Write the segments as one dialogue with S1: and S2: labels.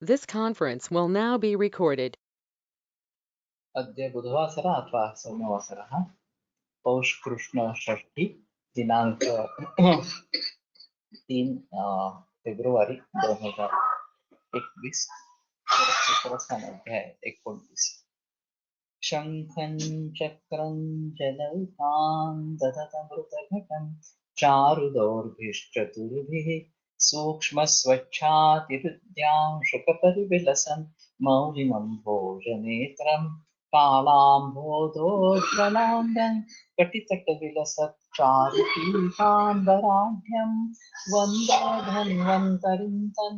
S1: This conference will now be recorded.
S2: अद्य बुधवासर अथवा सोमवासरः पौषकृष्णषष्ठी दिनांक 3 फेब्रुवारी 2021 अध्याय 29 शंखं चक्रं जलौकां ददतमृतघटं चारुदौर्भिश्चतुर्भिः सूक्ष्मस्वच्छातिहृद्यां शुकपरिविलसन् मौलिमं भोजनेत्रं कालाम्भोदोज्ज्वलाङ्गं कटितटविलसच्चारुपीताम्बराढ्यं वन्दे धन्वन्तरिं तं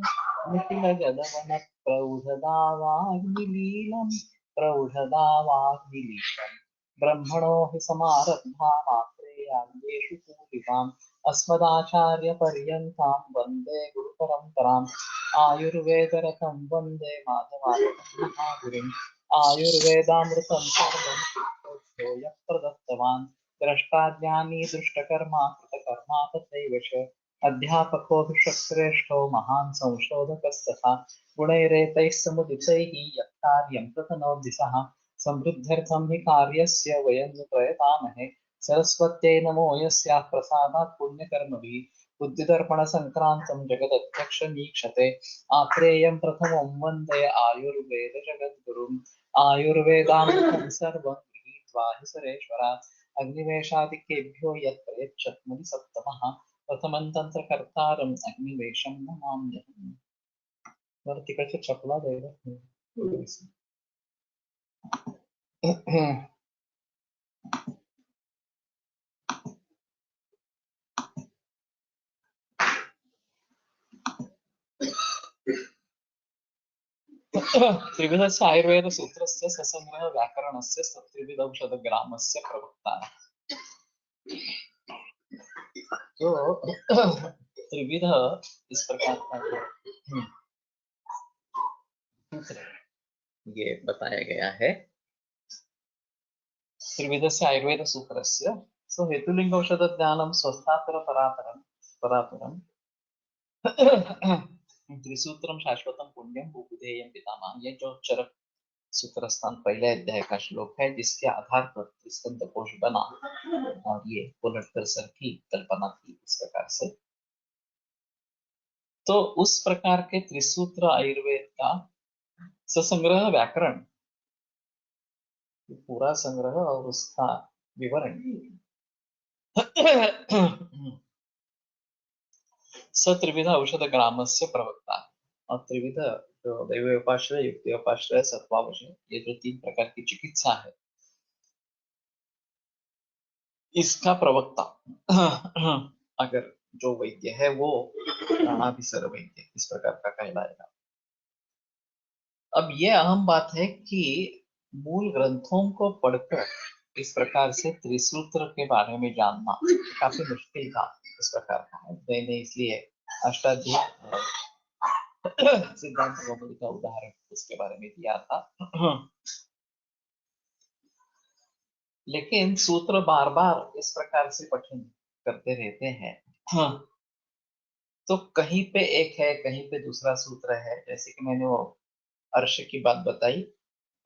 S2: निखिलजलवनप्रौढदावाग्निलीलम् प्रौढदावाग्निलीलम् ब्रह्मणो हि समारब्धामात्रेयान्येषु पूजिताम् अस्मदाचार्यपर्यन्तां वन्दे गुरुपरम्पराम् आयुर्वेदरतं वन्दे माधवार्यं महागुरुम् आयुर्वेदामृतं सर्वं सिद्धो यः प्रदत्तवान् द्रष्टाज्ञानी दुष्टकर्मा कृतकर्मा तथैव च अध्यापकोऽभिषक्श्रेष्ठो महान् संशोधकस्तथा गुणैरेतैः समुदितैः यत् कार्यं प्रतनोति सः समृद्ध्यर्थं हि कार्यस्य वयं नु प्रयतामहे सरस्वत्यै नमो यस्याः प्रसादात् पुण्यकर्मभिः बुद्धिदर्पणसङ्क्रान्तं जगदध्यक्षमीक्षते आत्रेयं प्रथमं वन्दे आयुर्वेदजगद्गुरुम् आयुर्वेदामृतं सर्वं गृहीत्वा हि सुरेश्वरात् अग्निवेशादिकेभ्यो यत् प्रयच्छत् मुनिसत्तमः प्रथमं तन्त्रकर्तारम् अग्निवेशं नमाम्यहम् तिकडच्या चपला द्यायला त्रिविधस्य आयुर्वेदसूत्रस्य ससंग्रह व्याकरणस्य त्रिविधौषधग्रामस्य प्रवक्ता तो त्रिविध इस प्रकार का ये बताया गया है त्रिविधस्य आयुर्वेद सूत्रस्य सो हेतुलिंग औषध ज्ञानम स्वस्थातर परातरम परातरम त्रिसूत्रम शाश्वतम पुण्यम उपधेयम पितामह। ये जो चरक सूत्रस्थान पहले अध्याय का श्लोक है जिसके आधार पर स्कंद कोश बना और ये पुलटकर सर की कल्पना थी इस प्रकार से। तो उस प्रकार के त्रिसूत्र आयुर्वेद का ससंग्रह व्याकरण पूरा संग्रह और उसका विवरण त्रिविध औषध ग्राम से प्रवक्ता और त्रिविध जो दैवोपाश्रय युक्तोपाश्रय सत्वावशय ये जो 3 प्रकार की चिकित्सा है इसका प्रवक्ता अगर जो वैद्य है वो प्राणाभिसर वैद्य इस प्रकार का कहलाएगा। अब ये अहम बात है कि मूल ग्रंथों को पढ़कर इस प्रकार से त्रिसूत्र के बारे में जानना काफी मुश्किल था इस प्रकार का है। मैंने इसलिए अष्टाध्यायी सिद्धांत कौमुदी का उदाहरण उसके बारे में दिया था। लेकिन सूत्र बार बार इस प्रकार से पठन करते रहते हैं तो कहीं पे एक है कहीं पे दूसरा सूत्र है। जैसे कि मैंने वो अर्श की बात बताई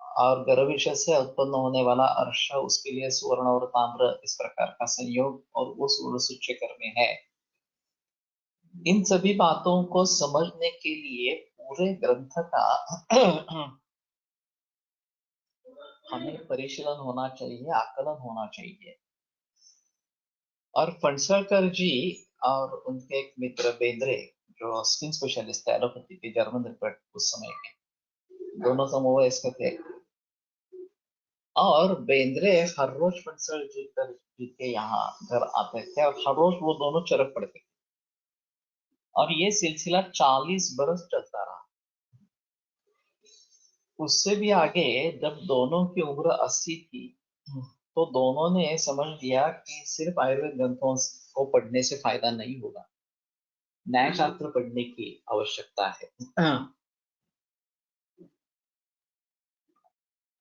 S2: और गर्भविषय से उत्पन्न होने वाला अर्श उसके लिए सुवर्ण और ताम्र इस प्रकार का संयोग और वो सूर्य सूच्यकर में है। इन सभी बातों को समझने के लिए पूरे ग्रंथ का हमें परिशीलन होना चाहिए, आकलन होना चाहिए। और फणसरकर जी और उनके एक मित्र बेंद्रे जो स्किन स्पेशलिस्ट थे एलोपैथी के जर्मन रिपोर्ट उस समय के दोनों समूह इसके थे और बेंद्रे हर रोज फणसर जी के यहाँ घर आते थे और हर रोज वो दोनों चरक पढ़ते थे और ये सिलसिला 40 बरस चलता रहा। उससे भी आगे जब दोनों की उम्र 80 थी तो दोनों ने समझ लिया कि सिर्फ आयुर्वेद ग्रंथों को पढ़ने से फायदा नहीं होगा, न्याय शास्त्र पढ़ने की आवश्यकता है।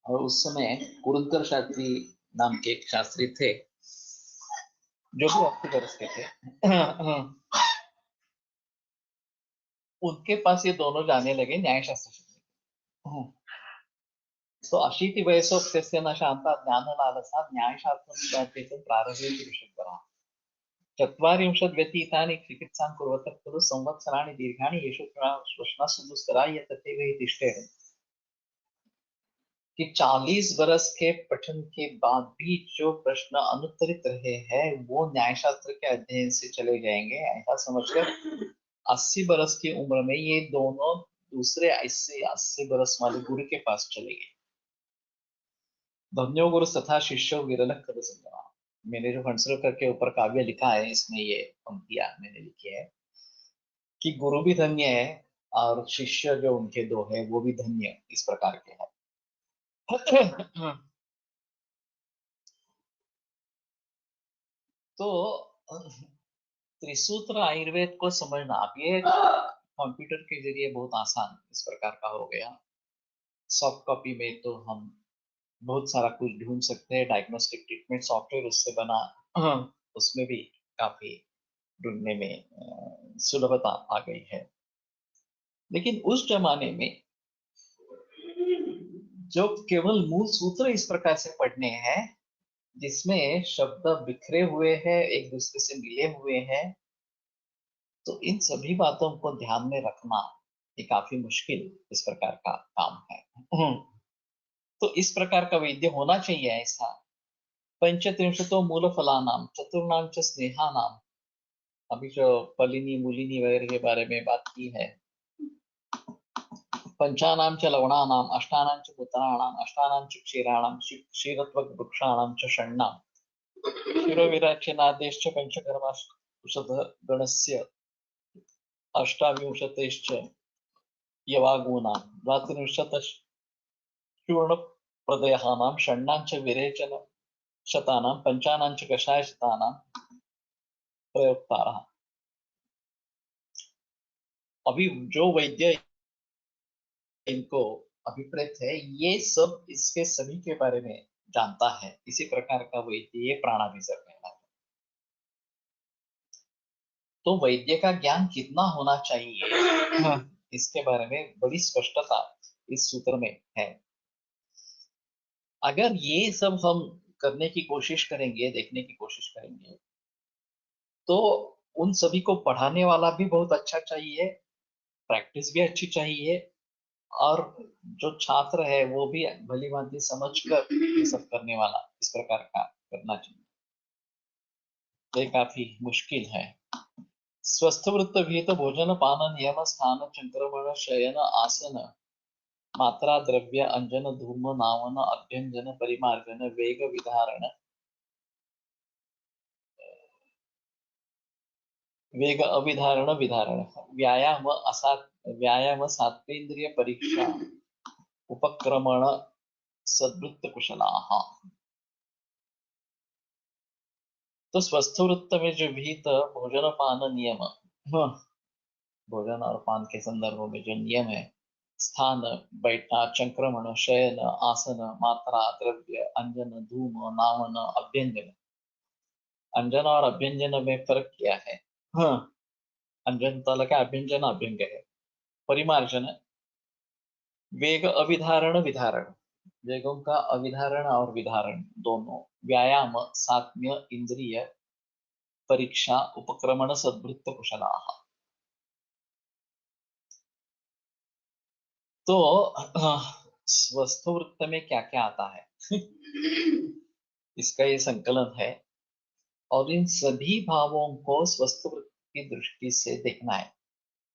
S2: और उस समय कुरुंकर शास्त्री नाम के एक शास्त्री थे जो भी 80 वर्ष के थे। उनके पास ये दोनों जाने लगे न्यायशास्त्र शिकणे. तो अशीति वयसोक्तस्य न शान्ता ज्ञानलालसा न्यायशास्त्रं प्रारभे पुरुषद्वरः. 40 व्यतीतानि चिकित्सां कुर्वतः खलु संवत्सराणि दीर्घाणि येषु प्रश्नाः सुदुस्तरा ये तथैव हि तिष्ठेरन्. कि 40 बरस के पठन के बाद भी जो प्रश्न अनुत्तरित रहे हैं वो न्यायशास्त्र के अध्ययन से चले जाएंगे ऐसा समझकर 80 बरस की उम्र में ये दोनों दूसरे 80 बरस वाले गुरु के पास चले गए. धन्यो गुरु तथा शिष्यो विरल कर संगमा. मैंने जो हंसरकर के ऊपर काव्य लिखा है इसमें ये पंक्तियां मैंने लिखी है कि गुरु भी धन्य है और शिष्य जो उनके दो है वो भी धन्य इस प्रकार के हैं. तो त्रिसूत्र आयुर्वेद को समझना अब ये कंप्यूटर के जरिए बहुत आसान इस प्रकार का हो गया. सॉफ्ट कॉपी में तो हम बहुत सारा कुछ ढूंढ सकते हैं. डायग्नोस्टिक ट्रीटमेंट सॉफ्टवेयर उससे बना. उसमें भी काफी ढूंढने में सुलभता आ गई है. लेकिन उस जमाने में जो केवल मूल सूत्र इस प्रकार से पढ़ने हैं जिसमें शब्द बिखरे हुए हैं एक दूसरे से मिले हुए हैं तो इन सभी बातों को ध्यान में रखना ये काफी मुश्किल इस प्रकार का काम है. तो इस प्रकार का वैद्य होना चाहिए ऐसा. पंचत्रिंशतो मूल फलानाम चतुर्णाम च स्नेहानाम. अभी जो पलिनी मूलिनी वगैरह के बारे में बात की है. पंचानां च लवणानां अष्टानां च पुत्राणां अष्टानां च क्षीराणां क्षीरत्वक वृक्षाणां च षण्णां क्षीरविराख्यनादेश्च पंचकर्माषध गणस्य अष्टाविंशतेश्च यवागूनां द्वात्रिंशतश्चूर्णप्रदयानां षण्णां च विरेचन शतानां पंचानां च कषाय शतानां प्रयोक्तारः. अभी जो वैद्य इनको अभिप्रेत है ये सब इसके सभी के बारे में जानता है. इसी प्रकार का वैद्य ये प्राणाभिसर कहलाता है. तो वैद्य का ज्ञान कितना होना चाहिए इसके बारे में बड़ी स्पष्टता इस सूत्र में है. अगर ये सब हम करने की कोशिश करेंगे देखने की कोशिश करेंगे तो उन सभी को पढ़ाने वाला भी बहुत अच्छा चाहिए. प्रैक्टिस भी अच्छी चाहिए और जो छात्र है वो भी भली भांति समझ कर ये सब करने वाला इस प्रकार का करना चाहिए. ये काफी मुश्किल है. स्वस्थ वृत्त भीत भोजन पान नियम स्थान संक्रमण शयन आसन मात्रा द्रव्य अंजन धूम नावन अभ्यंजन परिमार्जन वेग विधारण वेग अविधारण विधारण व्यायाम सात्वेन्द्रिय परीक्षा उपक्रमण सद्वृत्त कुशलाः. तो स्वस्थ वृत्त में जो भीत भोजन पान नियम भोजन और पान के संदर्भ में जो नियम है स्थान बैठना संक्रमण शयन आसन मात्रा द्रव्य अंजन धूम नामन अभ्यंजन. अंजन और अभ्यंजन में फर्क क्या है. अंजन तल का अभ्यंजन अभ्यंग है. परिमार्जन वेग अविधारण विधारण. वेगों का अविधारण और विधारण दोनों. व्यायाम सात्म्य इंद्रिय परीक्षा उपक्रमण सद्वृत्त कुशलाः. तो स्वस्थ वृत्त में क्या क्या आता है इसका ये संकलन है और इन सभी भावों को स्वस्थ वृत्त की दृष्टि से देखना है.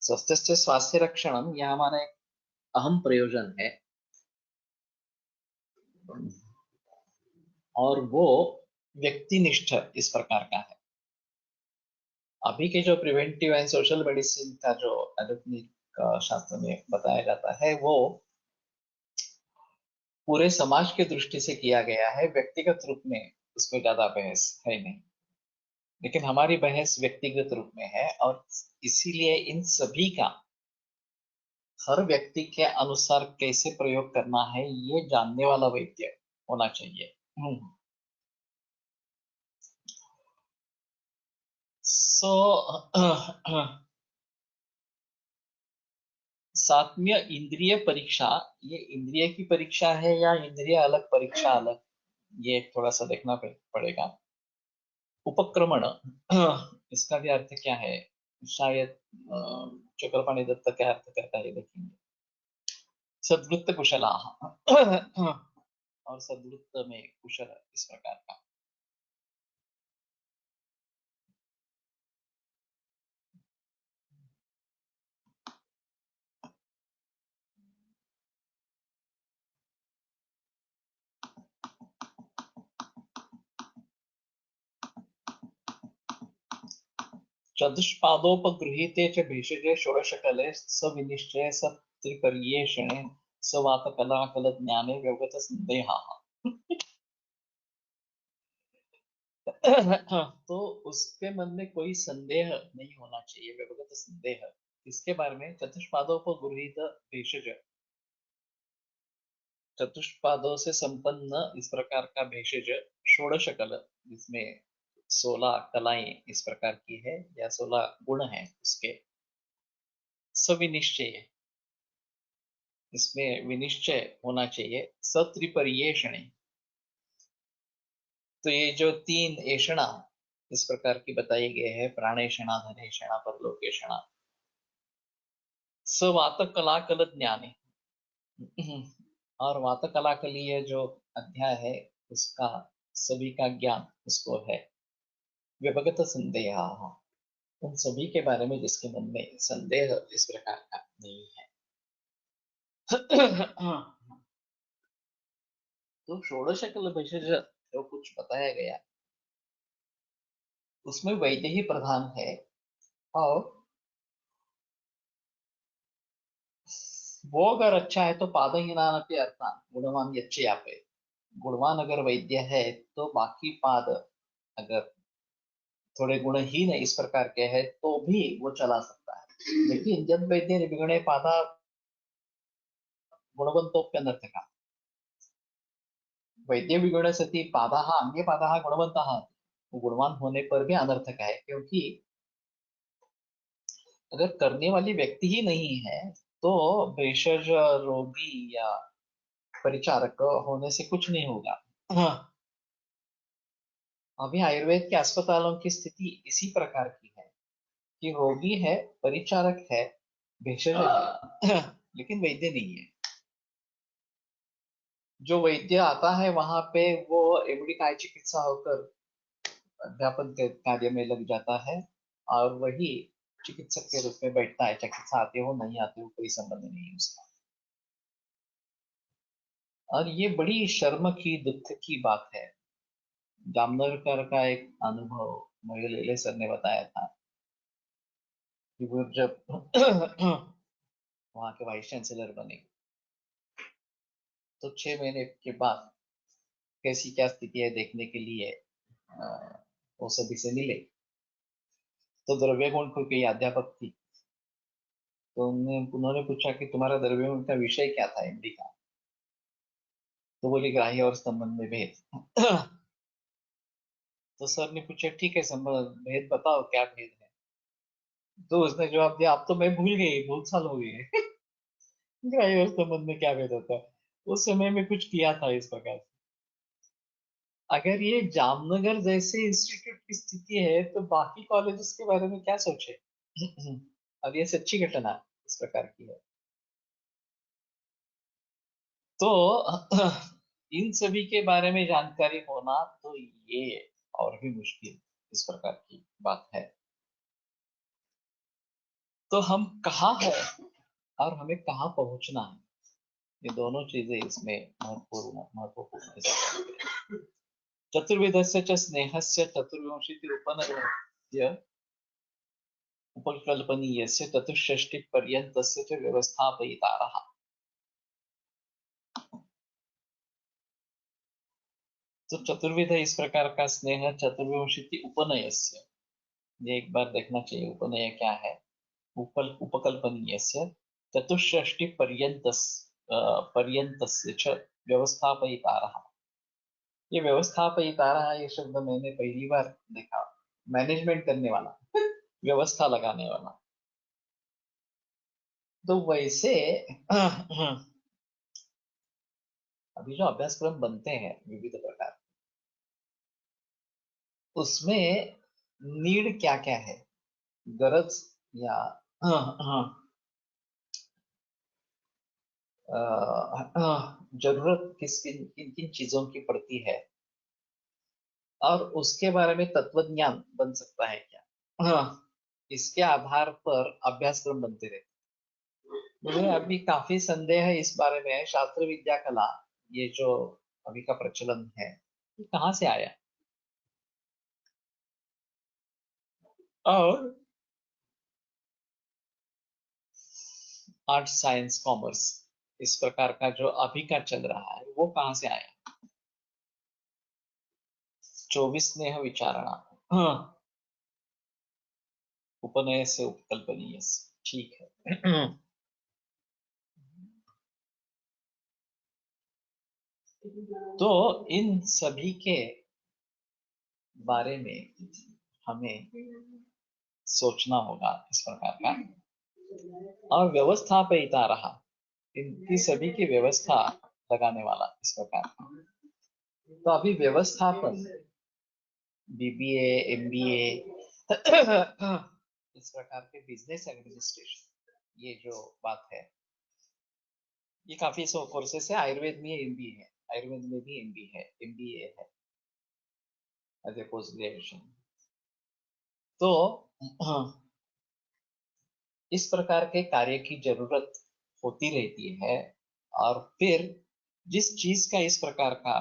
S2: स्वस्थ से स्वास्थ्य रक्षण यह हमारा एक अहम प्रयोजन है और वो व्यक्तिनिष्ठ इस प्रकार का है. अभी के जो प्रिवेंटिव एंड सोशल मेडिसिन का जो एलोपैथिक शास्त्र में बताया जाता है वो पूरे समाज के दृष्टि से किया गया है. व्यक्तिगत रूप में उसमें ज्यादा बहस है नहीं. लेकिन हमारी बहस व्यक्तिगत रूप में है और इसीलिए इन सभी का हर व्यक्ति के अनुसार कैसे प्रयोग करना है ये जानने वाला वैद्य होना चाहिए. सो सात्म्य इंद्रिय परीक्षा, ये इंद्रिय की परीक्षा है या इंद्रिय अलग परीक्षा अलग, ये थोड़ा सा देखना पड़ेगा। उपक्रमण, इसका भी अर्थ क्या है, शायद चक्रपाणि दत्त क्या अर्थ करता है देखेंगे। सद्वृत्त कुशला, और सद्वृत्त में कुशल इस प्रकार का। चतुष्पादोपगृहीते च भेषजे षोडशकले सविनिश्चये सत्रिपर्येषणे सवातकलाकलज्ञाने व्यवगत संदेहाः। तो उसके मन में कोई संदेह नहीं होना चाहिए, व्यवगत संदेह इसके बारे में। चतुष्पादोपगृहीत भेषज, चतुष्पादों से संपन्न इस प्रकार का भेषज, षोडश कल जिसमें 16 कलाएं इस प्रकार की है या 16 गुण हैं उसके, सविनिश्चय, इसमें विनिश्चय होना चाहिए। सत्रिपर्येषणे, तो ये जो 3 ऐषणा इस प्रकार की बताई गए हैं, प्राणेषणा, धनेषणा, परलोकेषणा, सवात कला कल ज्ञाने, और वात कलाकलीय जो अध्याय है उसका सभी का ज्ञान उसको है। व्यवगत संदेह, उन सभी के बारे में जिसके मन में संदेह इस प्रकार का नहीं है। तो षोडश कल भेषज जो कुछ बताया गया उसमें वैद्य ही प्रधान है, और वो अगर अच्छा है तो पादहीनानपि अर्थान गुणवान यच्चयापे, गुणवान अगर वैद्य है तो बाकी पाद अगर थोड़े गुणहीन इस प्रकार के हैं तो भी वो चला सकता है। लेकिन जब वैद्य निर्विगुणे पादा गुणवंतोप्यनर्थका, वैद्य विगुण सती पादाः अन्य पादाः गुणवंतः, गुणवान होने पर भी अनर्थक है, क्योंकि अगर करने वाली व्यक्ति ही नहीं है तो भेषज रोगी या परिचारक होने से कुछ नहीं होगा। हाँ, अभी आयुर्वेद के अस्पतालों की स्थिति इसी प्रकार की है कि रोगी है, परिचारक है, भेषज है, लेकिन वैद्य नहीं है। जो वैद्य आता है वहां पे वो एमडी काय चिकित्सा होकर अध्यापन के कार्य में लग जाता है, और वही चिकित्सक के रूप में बैठता है। चिकित्सा आते हो नहीं आते हो कोई संबंध नहीं है उसका। और ये बड़ी शर्म की, दुख की बात है। जामनगर का एक अनुभव मुझे लेले सर ने बताया था कि वो जब वहाँ के वाइस चांसलर बने तो 6 महीने के बाद कैसी क्या स्थिति है देखने के लिए वो सभी से मिले। तो द्रव्य गुण कोई अध्यापक थी, तो उन्होंने पूछा कि तुम्हारा द्रव्य गुण का विषय क्या था एमडी का, तो बोली ग्राह्य और संबंध में भेद। तो सर ने पूछा ठीक है, संबंध भेद बताओ क्या भेद है। तो उसने जवाब दिया अब तो मैं भूल गई, बहुत साल हो गए। ग्राह्य और संबंध में क्या भेद होता है, उस समय में कुछ किया था इस प्रकार से। अगर ये जामनगर जैसे इंस्टीट्यूट की स्थिति है तो बाकी कॉलेजेस के बारे में क्या सोचे। अब ये सच्ची घटना इस प्रकार की है। तो इन सभी के बारे में जानकारी होना तो ये और भी मुश्किल इस प्रकार की बात है। तो हम कहाँ है और हमें कहाँ पहुंचना है, ये दोनों चीजें इसमें महत्वपूर्ण। चतुर्विधस्य च स्नेहस्य चतुर्विंशति उपनयस्य उपकल्पनीयस्य चतुष्षष्टिपर्यन्तस्य च व्यवस्थापयितारः। तो चतुर्विध इस प्रकार का स्नेह, चतुर्विंशति उपनयस्य, ये एक बार देखना चाहिए उपनय क्या है। उपकल्पनीयस्य चतुष्षष्टि पर्यन्तस्य च व्यवस्थापयितारः। ये व्यवस्थापयितारः ये शब्द मैंने पहली बार देखा, मैनेजमेंट करने वाला, व्यवस्था लगाने वाला। तो वैसे अभी जो अभ्यासक्रम बनते हैं विविध प्रकार, उसमें नीड क्या क्या है, गरज या जरूरत किन किन चीजों की पड़ती है, और उसके बारे में तत्वज्ञान बन सकता है क्या, इसके आधार पर अभ्यासक्रम बनते रहते। मुझे अभी काफी संदेह है इस बारे में, शास्त्र विद्या कला ये जो अभी का प्रचलन है, ये कहाँ से आया, और आर्ट्स साइंस कॉमर्स इस प्रकार का जो अभी का चल रहा है वो कहाँ से आया। 24 स्नेह विचारणा, उपनय से उपकल्पनीय, ठीक है। तो इन सभी के बारे में हमें सोचना होगा इस प्रकार का, और व्यवस्थापयिता रहा, इनकी सभी की व्यवस्था लगाने वाला इस प्रकार का। तो अभी व्यवस्थापन, बीबीए, एमबीए, इस प्रकार के बिजनेस एडमिनिस्ट्रेशन, ये जो बात है, ये काफी सो कोर्सेस है। आयुर्वेद में एमबीए है, आयुर्वेद में भी एमबीए है, एमबीए है एज ए पोस्ट ग्रेजुएशन। तो इस प्रकार के कार्य की जरूरत होती रहती है, और फिर जिस चीज का इस प्रकार का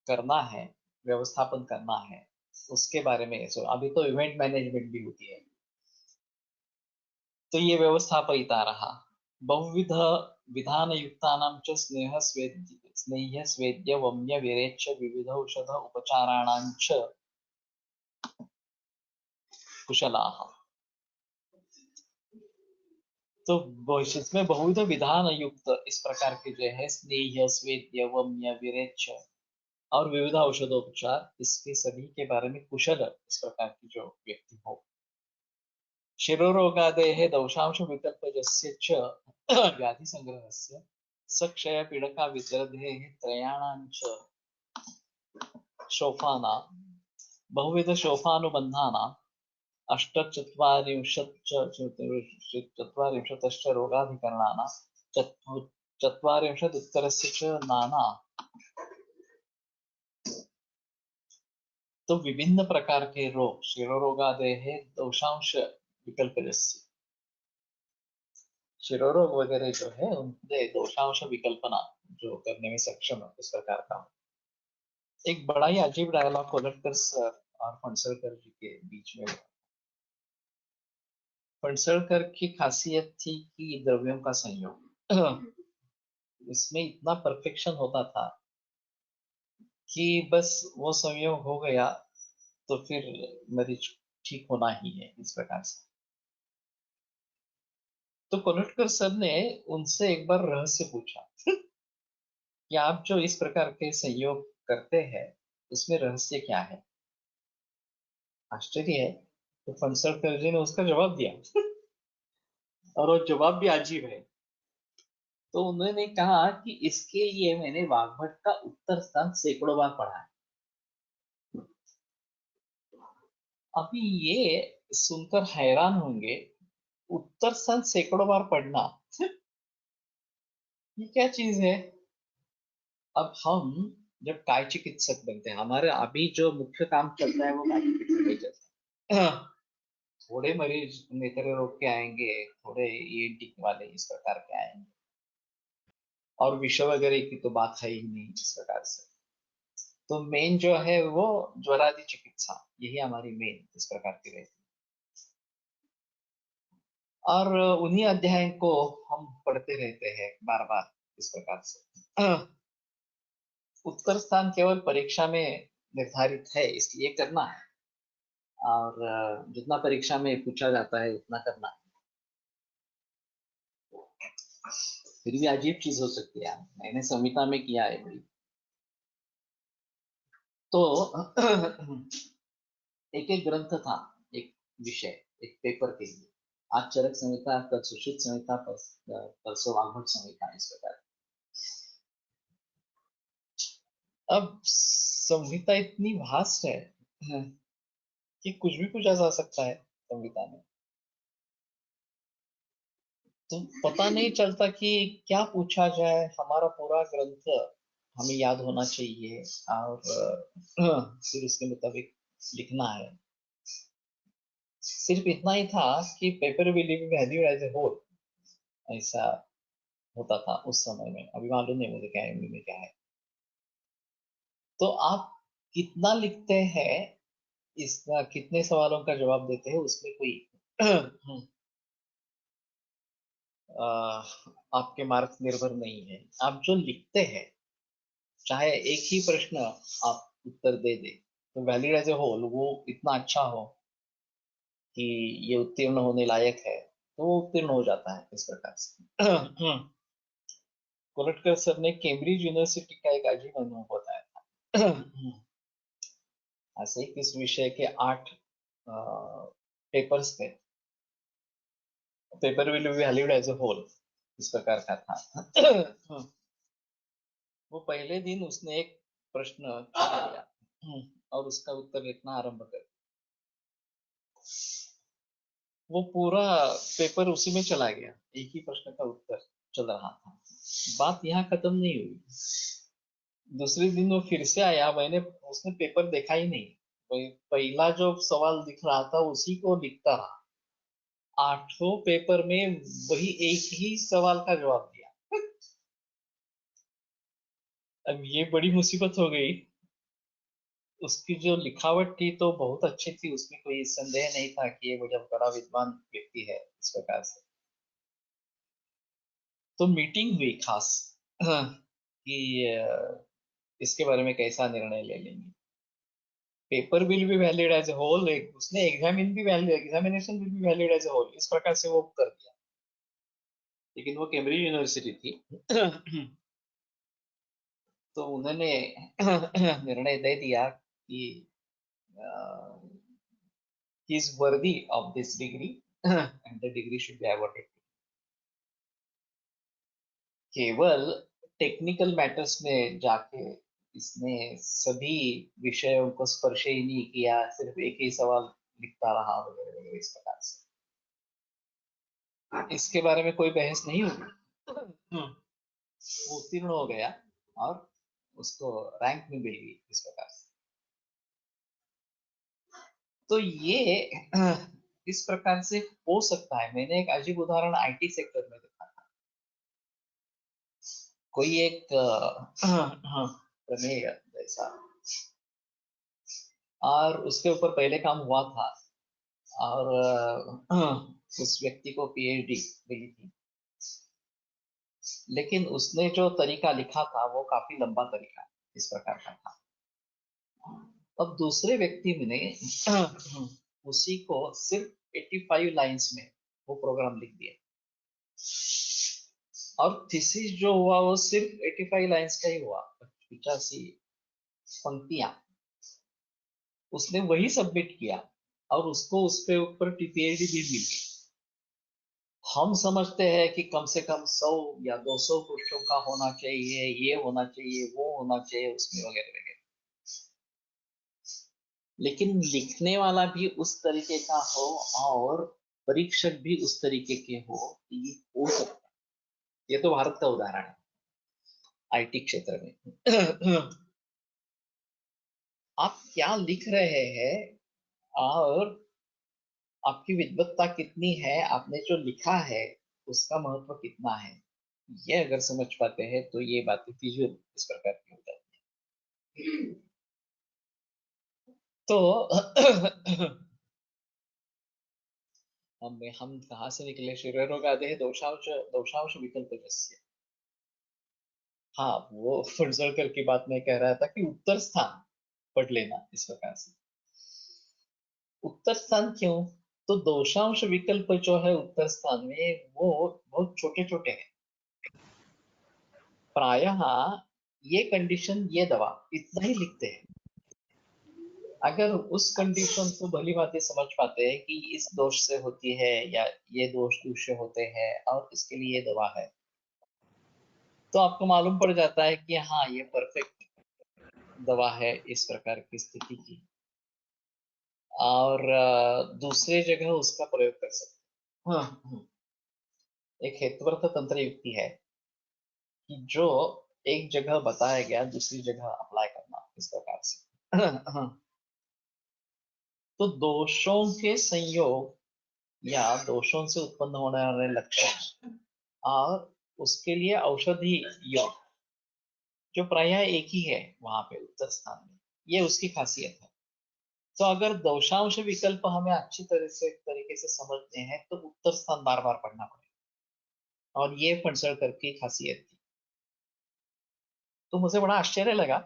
S2: करना है, व्यवस्थापन करना है, उसके बारे में अभी तो इवेंट मैनेजमेंट भी होती है, तो ये व्यवस्थापयिता रहा। बहुविध विधान युक्तानां च स्नेह्य स्वेद्य वम्य विरेच्य विविध औषध उपचाराणां च कुशलाः। तो इसमें बहुविध विधान युक्त इस प्रकार के जो है स्नेह्य स्वेद्य वम्य विरेच्य और विविध औषधोपचार, इसके सभी के बारे में कुशल इस प्रकार की जो व्यक्ति हो। शिरोरोगादेः दंशांश विकल्पजस्य च व्याधि संग्रहस्य सक्षय पीडका विद्रधेः त्रयाणां च शोफाना बहुविध शोफानुबन्धानां चत्वारिंशतश्च रोगाधिकरणानां चत्वारिंशदुत्तरस्य च नाना। तो विभिन्न प्रकार के रोग, शिरोरोगादेः दंशांश विकल्पजस्य, शिरोरोग वगैरह जो है उनके दोषांश विकल्पना जो करने में सक्षम है इस प्रकार का। एक बड़ा ही अजीब डायलॉग कोलटकर सर और फणसलकर जी के बीच में हुआ। फणसलकर की खासियत थी कि द्रव्यों का संयोग, इसमें इतना परफेक्शन होता था कि बस वो संयोग हो गया तो फिर मरीज ठीक होना ही है इस प्रकार से। तो कोलटकर सर ने उनसे एक बार रहस्य पूछा कि आप जो इस प्रकार के संयोग करते हैं उसमें रहस्य क्या है, आश्चर्य है। तो फणसलकर जी ने उसका जवाब दिया, और वो जवाब भी अजीब है। तो उन्होंने कहा कि इसके लिए मैंने वाग्भट का उत्तर स्थान सैकड़ों बार पढ़ा है। अभी ये सुनकर हैरान होंगे, उत्तर स्थान सैकड़ों बार पढ़ना ये क्या चीज है। अब हम जब काय चिकित्सक बनते हैं, हमारे अभी जो मुख्य काम चलता है वो काय चिकित्सक ही चलता है। थोड़े मरीज नेत्र रोग के आएंगे, थोड़े ईएनटी वाले इस प्रकार के आएंगे, और विषय वगैरह की तो बात है ही नहीं इस प्रकार से। तो मेन जो है वो ज्वरादि चिकित्सा, यही हमारी मेन इस प्रकार की रहती है, और उन्हीं अध्याय को हम पढ़ते रहते हैं बार बार इस प्रकार से। उत्तर स्थान केवल परीक्षा में निर्धारित है इसलिए करना है, और जितना परीक्षा में पूछा जाता है उतना करना है। फिर भी अजीब चीज हो सकती है, मैंने संहिता में किया है बड़ी। तो एक एक ग्रंथ था, एक विषय, एक पेपर के लिए आज चरक संहिता, कल सुश्रुत संहिता, परसों वाग्भट संहिता, इस प्रकार। अब संहिता इतनी वास्ट है कि कुछ भी पूछा जा सकता है संहिता में, तो पता नहीं चलता कि क्या पूछा जाए। हमारा पूरा ग्रंथ हमें याद होना चाहिए और फिर उसके मुताबिक लिखना है। सिर्फ इतना ही था कि paper will be valued as a whole, ऐसा होता था उस समय में। अभी मालूम नहीं मुझे क्या एमडी में क्या है। तो आप कितना लिखते हैं, इसका कितने सवालों का जवाब देते हैं, उसमें कोई अ, आपके मार्क्स निर्भर नहीं है। आप जो लिखते हैं, चाहे एक ही प्रश्न आप उत्तर दे दे, तो वैलिड एज ए होल वो इतना अच्छा हो कि ये उत्तीर्ण होने लायक है, तो वो उत्तीर्ण हो जाता है इस प्रकार से। कोलटकर सर ने कैम्ब्रिज यूनिवर्सिटी का एक अजीब अनुभव बताया था। ऐसे ही किस विषय के 8 पेपर्स थे, paper will be valued as a whole, इस प्रकार का था। वो पहले दिन उसने एक प्रश्न चुन लिया और उसका उत्तर लिखना आरंभ कर दिया। वो पूरा पेपर उसी में चला गया, एक ही प्रश्न का उत्तर चल रहा था। बात यहाँ खत्म नहीं हुई। दूसरे दिन वो फिर से आया, उसने पेपर देखा ही नहीं। पहला जो सवाल दिख रहा था उसी को लिखता रहा। 8 पेपर में वही एक ही सवाल का जवाब दिया। अब ये बड़ी मुसीबत हो गई। उसकी जो लिखावट थी तो बहुत अच्छी थी, उसमें कोई संदेह नहीं था कि ये बड़ा विद्वान व्यक्ति है इस प्रकार से। तो मीटिंग हुई खास कि इसके बारे में कैसा निर्णय ले लेंगे। Paper will be valid as a whole, उसने examination will be valid as a whole, इस प्रकार से वो कर दिया। लेकिन वो कैम्ब्रिज यूनिवर्सिटी थी। तो उन्होंने निर्णय दे दिया कि he is worthy of this degree and the degree should be awarded. केवल टेक्निकल मैटर्स में जाके इसने सभी विषयों को स्पर्श ही नहीं किया, सिर्फ एक ही सवाल लिखता रहा वगैरह वगैरह इस प्रकार से। इसके बारे में कोई बहस नहीं होगी। वो उत्तीर्ण हो गया और उसको रैंक में मिल गई इस प्रकार से। तो ये इस प्रकार से हो सकता है। मैंने एक अजीब उदाहरण आईटी सेक्टर में देखा था। कोई एक प्रमेय जैसा, और उसके ऊपर पहले काम हुआ था, और उस व्यक्ति को पीएचडी मिली थी। लेकिन उसने जो तरीका लिखा था वो काफी लंबा तरीका इस प्रकार का था। अब दूसरे व्यक्ति ने उसी को सिर्फ 85 लाइंस में वो प्रोग्राम लिख दिया, और थीसिस जो हुआ वो सिर्फ 85 लाइंस का ही हुआ, 85 पंक्तियां। उसने वही सबमिट किया और उसको उसके ऊपर पीएचडी भी मिल गई। हम समझते हैं कि कम से कम 100 या 200 पृष्ठों का होना चाहिए, ये होना चाहिए, वो होना चाहिए उसमें वगैरह वगैरह। लेकिन लिखने वाला भी उस तरीके का हो और परीक्षक भी उस तरीके के हो, ये हो सकता है। ये तो भारत का उदाहरण है आईटी क्षेत्र में। आप क्या लिख रहे हैं और आपकी विद्वत्ता कितनी है, आपने जो लिखा है उसका महत्व कितना है, ये अगर समझ पाते हैं तो ये बातें फिजूल इस प्रकार की हो जाती है। तो हम कहाँ से निकले? शिरोगादे दोषांश दोषांश विकल्प जस्य। हाँ, वो फुटजलकर की बात मैं कह रहा था कि उत्तर स्थान पढ़ लेना इस प्रकार से। उत्तर स्थान क्यों? तो दोषांश विकल्प जो है उत्तर स्थान में वो बहुत छोटे छोटे हैं। प्रायः ये कंडीशन, ये दवा, इतना ही लिखते हैं। अगर उस कंडीशन को भली भांति समझ पाते हैं कि इस दोष से होती है या ये दोष दूसरे होते हैं और इसके लिए ये दवा है, तो आपको मालूम पड़ जाता है कि हाँ ये परफेक्ट दवा है इस प्रकार की स्थिति की, और दूसरे जगह उसका प्रयोग कर सकते हैं। एक हेतुवर्त तंत्र युक्ति है कि जो एक जगह बताया गया दूसरी जगह अप्लाई करना इस प्रकार से। तो दोषों के संयोग या दोषों से उत्पन्न होने वाले लक्षण और उसके लिए औषधि योग जो प्रायः एक ही है वहां पे उत्तर स्थान में, ये उसकी खासियत है। तो अगर दोषांश विकल्प हमें अच्छी तरीके से समझते हैं तो उत्तर स्थान बार बार पढ़ना पड़ेगा, और ये फणसलकर की खासियत थी। तो मुझे बड़ा आश्चर्य लगा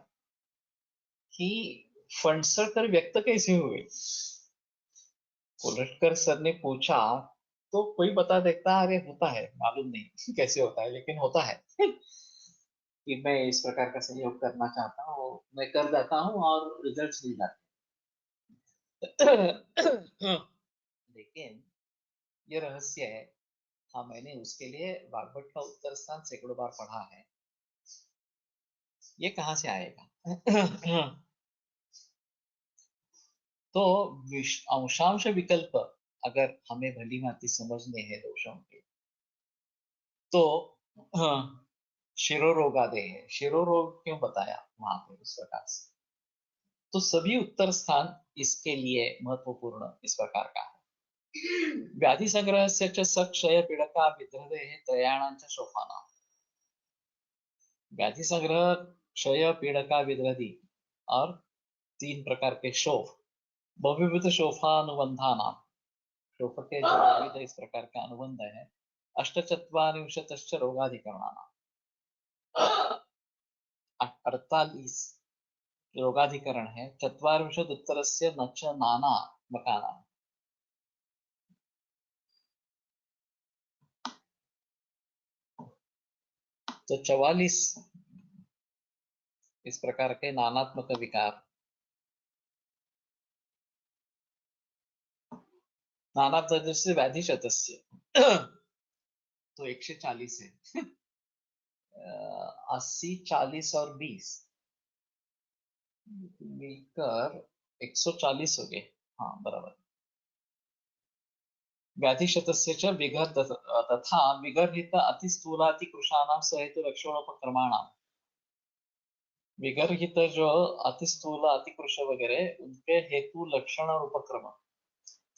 S2: कि फणसलकर व्यक्त कैसे हुए। कोलटकर सर ने पूछा तो कोई बता देता अरे होता है, मालूम नहीं कैसे होता है लेकिन होता है। कि मैं इस प्रकार का सहयोग करना चाहता हूँ, मैं कर जाता हूँ और रिजल्ट्स मिल जाते हैं। लेकिन ये रहस्य है। हाँ, मैंने उसके लिए वाग्भट का उत्तर स्थान सैकड़ों बार पढ़ा है। ये कहाँ से आएगा? तो अंशांश विकल्प अगर हमें भली भांति समझने हैं दोषों के, तो शिरोरोगादे है। शिरोरोग क्यों बताया वहां पे उस प्रकार से? तो सभी उत्तर स्थान इसके लिए महत्वपूर्ण इस प्रकार का है। व्याधि संग्रह से क्षय पीड़का विद्रदे त्रयाणांच शोफाना। व्याधि संग्रह, क्षय, पीड़का, विद्रदी और 3 प्रकार के शोफ, बहुविध शोफानुबंधाना। शोफ के जो विविध इस प्रकार का अनुबंध है, अष्टचत्वारिंशतश्च रोगाधिकरणानाम्। 48 रोगाधिकरण है। चत्वारिंशत् उत्तरस्य न च नाना मकाना। तो 44 इस प्रकार के नानात्मक विकार, नानात्मक से व्याधि शतस्य तो 140 है। 80, 40 और 20 मिलकर 140 हो गए। हाँ बराबर। व्याधि शतस्य च विघर तथा विगर्हित अतिस्थूलातिकृशाणां सहेतु लक्षणोपक्रमाणां। विगर्हित जो अतिस्थूल अतिकृश वगैरह उनके हेतु लक्षण और उपक्रम,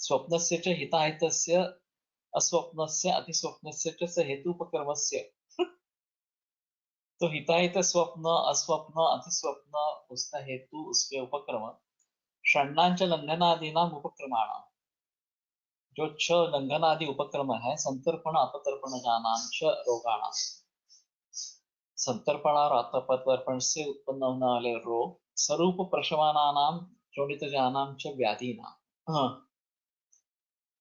S2: स्वप्नस्य च हिताहितस्य अस्वप्नस्य अतिस्वप्नस्य च स हेतु उपक्रमस्य। तो हिताहित स्वप्न, अस्वप्न, अतिस्वप्न, उसका हेतु, उसके उपक्रम, षण्णांच लंघनादीनाम उपक्रमाणाम। जो 6 लंघनादि उपक्रम है, संतर्पण अपतर्पण जानांच रोगाणाम। संतर्पण और अपतर्पण से उत्पन्न होने वाले रोग, स्वरूप प्रशमानानाम चोणित जानाम च व्याधीनाम। हाँ,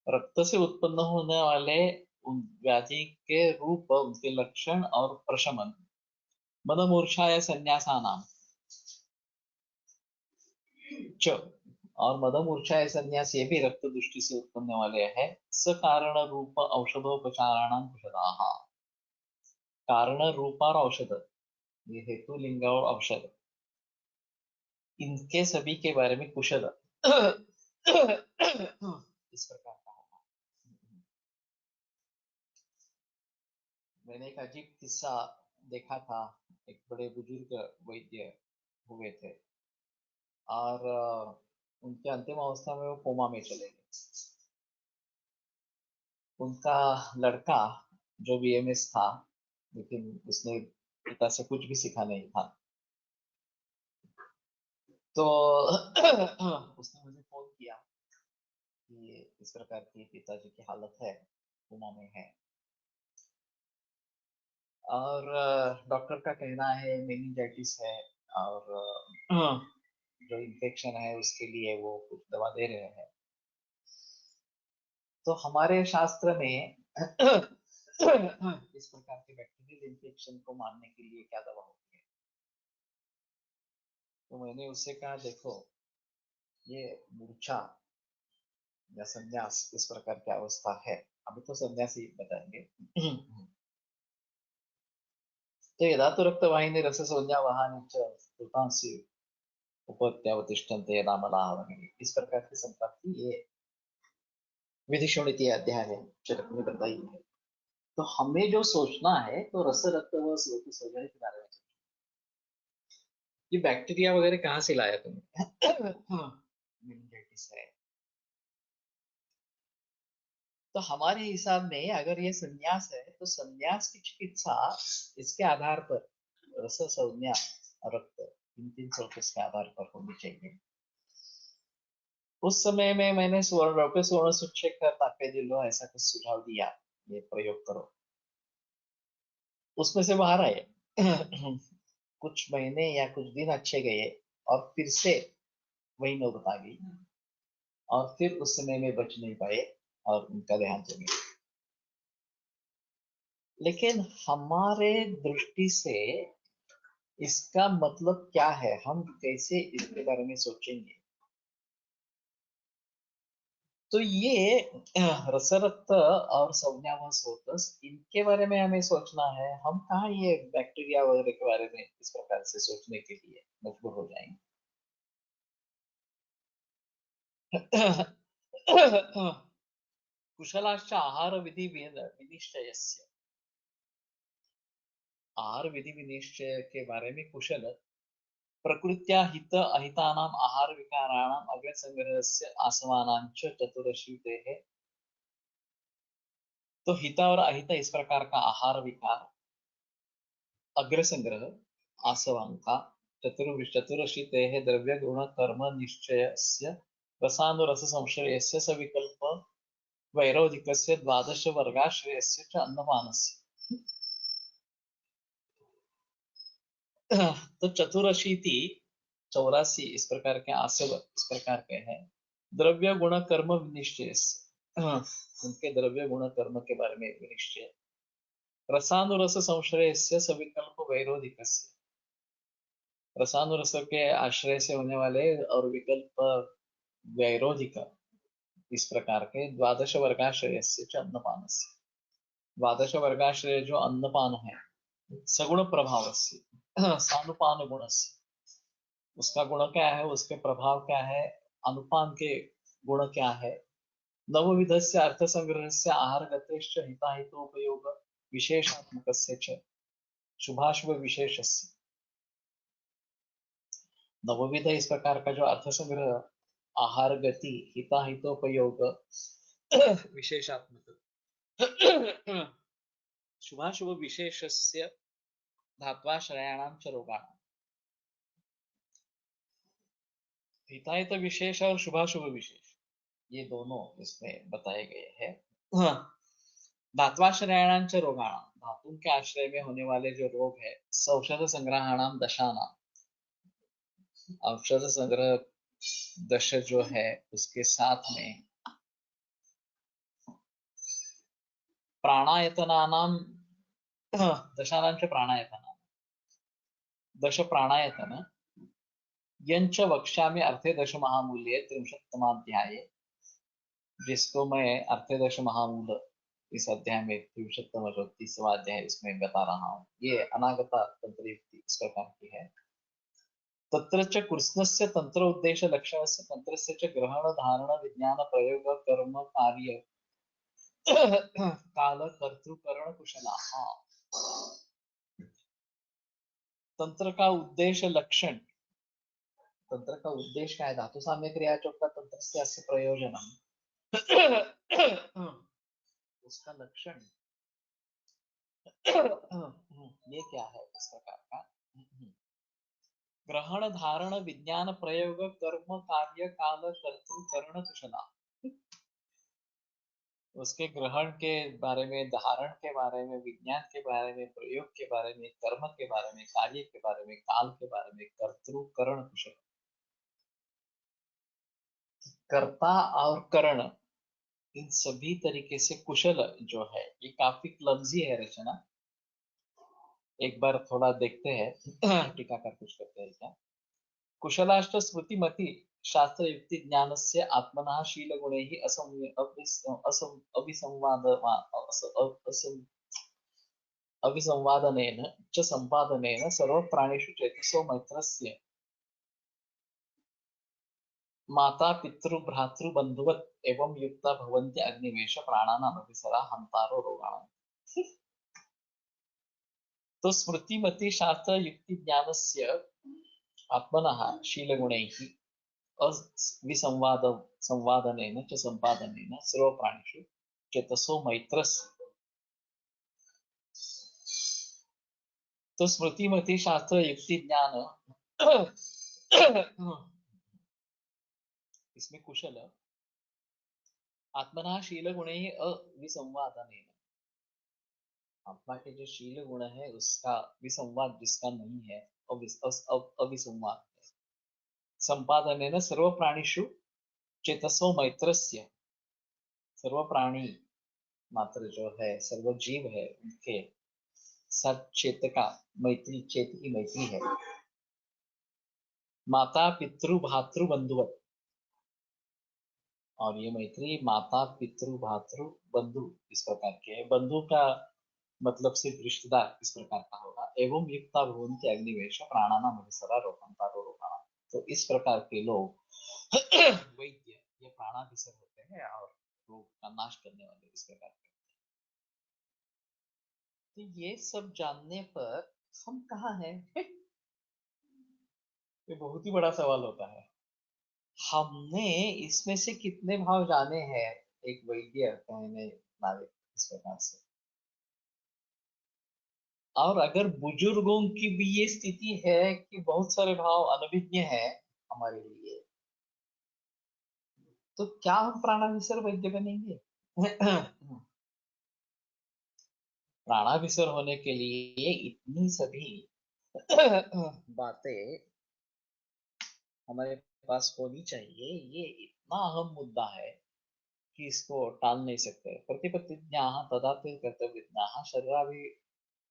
S2: रक्त से उत्पन्न होने वाले उन व्याधि के रूप, उनके लक्षण और प्रशमन, मदमूर्छा या संन्यासानाम च। और मदमूर्छा या संन्यास ये भी रक्त दृष्टि से उत्पन्न वाले हैं। स कारण रूप औषधोपचाराणाम कुशलाः। कारण रूप और औषध, ये हेतु, लिंग और औषध, इनके सभी के बारे में कुशल इस प्रकार का होगा। मैंने एक अजीब किस्सा देखा था। एक बड़े बुजुर्ग वैद्य हुए थे और उनके अंतिम अवस्था में वो कोमा में चले गए। उनका लड़का जो बीएमएस था, लेकिन उसने पिता से कुछ भी सीखा नहीं था। तो उसने मुझे फोन किया कि इस प्रकार की पिताजी की हालत है, कोमा में है, और डॉक्टर का कहना है मेनिंजाइटिस है, और जो इन्फेक्शन है उसके लिए वो कुछ दवा दे रहे हैं। तो हमारे शास्त्र में इस प्रकार के बैक्टीरियल इन्फेक्शन को मारने के लिए क्या दवा होती है? तो मैंने उससे कहा देखो, ये मूर्छा या संन्यास इस प्रकार की अवस्था है। अभी तो संन्यास ही बताएंगे। तो यदा तो रक्तवाहिनी रससंज्ञा वाहन च कृतांसि उपत्यावतिष्ठन्ते नामलाहवने, इस प्रकार की संपत्ति ये विधिशोणित अध्याय है चरक में बताई है। तो हमें जो सोचना है तो रस रक्त व स्रोत सौंदर्य के बारे में। ये बैक्टीरिया वगैरह कहाँ से लाया तुमने? मेनिंजाइटिस है। तो हमारे हिसाब में अगर ये संन्यास है तो संन्यास की चिकित्सा इसके आधार पर रस संज्ञा और रक्त इन तीन स्रोत के आधार पर होनी चाहिए। उस समय में मैंने स्वर्ण शिक्षक ताके दिलो ऐसा कुछ सुझाव दिया, ये प्रयोग करो। उसमें से बाहर आए। कुछ महीने या कुछ दिन अच्छे गए और फिर से वही नौबत आ गई और फिर उस समय में बच नहीं पाए और उनका देहांत हो गया। लेकिन हमारे दृष्टि से इसका मतलब क्या है, हम कैसे इसके बारे में सोचेंगे? तो ये रसरक्त और संज्ञावन स्रोतस इनके बारे में हमें सोचना है। हम कहाँ ये बैक्टीरिया वगैरह के बारे में इस प्रकार से सोचने के लिए मजबूर हो जाएंगे। कुशलाश्च आहार विधि विनिश्चयस्य, आहार विधि विनिश्चय के बारे में कुशल प्रकृत्या हित अहितानाम आहार विकाराणाम अग्रसंग्रहस्य आसवानांच चतुरश्रुतेः। तो हित और अहित इस प्रकार का आहार विकार, अग्रसंग्रह आसवान का, चतुरश्रुतेः द्रव्य गुण कर्म निश्चयस्य रसानुरस संश्रयस्य सविकल्प वैरोधिकस्य द्वादश वर्गाश्रयस्य च अन्नपानस्य। तो चतुरशीति 84 इस प्रकार के आसव इस प्रकार के हैं। द्रव्य गुण कर्म विनिश्चय, उनके द्रव्य गुण कर्म के बारे में विनिश्चय। रसानुरस संश्रय से सविकल्प वैरोधिक, रसानुरस के आश्रय से होने वाले और विकल्प वैरोधिक इस प्रकार के द्वादश वर्गाश्रय से अन्नपान से, द्वादश वर्गाश्रय जो अन्नपान है सगुण प्रभाव से सानुपान गुण से, उसका गुण क्या है, उसके प्रभाव क्या है, अनुपान के गुण क्या है। नवविधस्य अर्थ संग्रहस्य आहार गतेश्च हिताहितोपयोग विशेषात्मकस्य च शुभाशुभ विशेषस्य। नवविध इस प्रकार का जो अर्थ संग्रह आहार गति हिताहितोपयोग विशेषात्मक शुभाशुभ विशेषस्य धात्वाश्रयाणाम च रोगाणाम। हिताहित विशेष और शुभाशुभ विशेष ये दोनों इसमें बताए गए हैं। धात्वाश्रयाणाम च रोगाणाम, धातु के आश्रय में होने वाले जो रोग है, औषध संग्रहाणाम दशानाम, औषध संग्रह दश जो है उसके साथ में प्राणायतनानाम दशानाम च प्राणायतनाम, दश प्राणायतन यंच वक्ष्यामि अर्थे दश महामूल्ये 30तमाध्याये, जिसको मैं अर्थे दश महामूल इस अध्याय में 30तम जो 30वां अध्याय इसमें बता रहा हूँ। ये अनागता तंत्र युक्ति इस प्रकार की है। तत्र च कृष्णस्य तंत्र उद्देश्य लक्षणस्य तंत्रस्य च ग्रहण धारण विज्ञान प्रयोग कर्म कार्य काल कर्तृकरण कुशला। तंत्र का उद्देश्य लक्षण, तंत्र का उद्देश्य क्या है, धातु साम्य क्रिया चौका तंत्र से अस्य प्रयोजनम, उसका लक्षण ये क्या है इस प्रकार का, ग्रहण धारण विज्ञान प्रयोग कर्म कार्य काल कर्तृकरण कुशला। उसके ग्रहण के बारे में, धारण के बारे में, विज्ञान के बारे में, प्रयोग के बारे में, कर्म के बारे में, कार्य के बारे में, काल के बारे में, कर्तृकरण कुशल। कर्ता और करण इन सभी तरीके से कुशल जो है, ये काफी क्लमजी है रचना। एक बार थोड़ा देखते हैं टीकाकार कुछ करते हैं क्या। कुशलाष्ट स्मृतिमति शास्त्र युक्ति ज्ञान से आत्मनः शील गुणे ही अभिसंवादनेन च संपादनेन सर्व प्राणिषु चेतसो मैत्रस्य माता पितृ भ्रातृ बंधुवत एवं युक्ता भवन्ति अग्निवेश प्राणानाम अभिसरा हंतारो रोगाणाम। तो स्मृतिमति शास्त्र युक्ति ज्ञानस्य आत्मनः शीलगुणैः विसंवाद संवादनेन च संपादनेन सर्वप्राणिषु चेतसो मैत्रस्य। तो स्मृतिमति शास्त्र युक्ति ज्ञान इसमें कुशल आत्मना शील गुण ही अविसंवादनेन, आत्मा के जो शील गुण है उसका विसंवाद जिसका नहीं है, अविसंवाद संपादनेन सर्व प्राणिषु चेतसो मैत्रस्य, सर्व प्राणी मात्र जो है सर्व जीव है उनके सब चेत का मैत्री, चेत की मैत्री है। माता पितृ भातृ बंधुवत, और ये मैत्री माता पितृ भातृ बंधु इस प्रकार के, बंधु का मतलब सिर्फ रिश्तेदार इस प्रकार का होगा। एवं युक्ता भवन्ति अग्निवेश प्राणानाम अभिसरा रोहंतारो रोहाणा, तो इस प्रकार के लोग वैद्य ये प्राणाभिसर होते हैं और रोग का नाश करने वाले इस प्रकार के। तो ये सब जानने पर हम कहाँ हैं? ये बहुत ही बड़ा सवाल होता है। हमने इसमें से कितने भाव जाने हैं एक वैद्य कहने वाले इस प्रकार से। और अगर बुजुर्गों की भी ये स्थिति है कि बहुत सारे भाव अनभिज्ञ है हमारे लिए, तो क्या हम प्राणाभिसर वैद्य बनेंगे? प्राणाभिसर होने के लिए इतनी सभी बातें हमारे पास होनी चाहिए। ये इतना अहम मुद्दा है कि इसको टाल नहीं सकते। प्रतिपत्तिज्ञाः तदापि कर्तव्यज्ञाः शरीराभि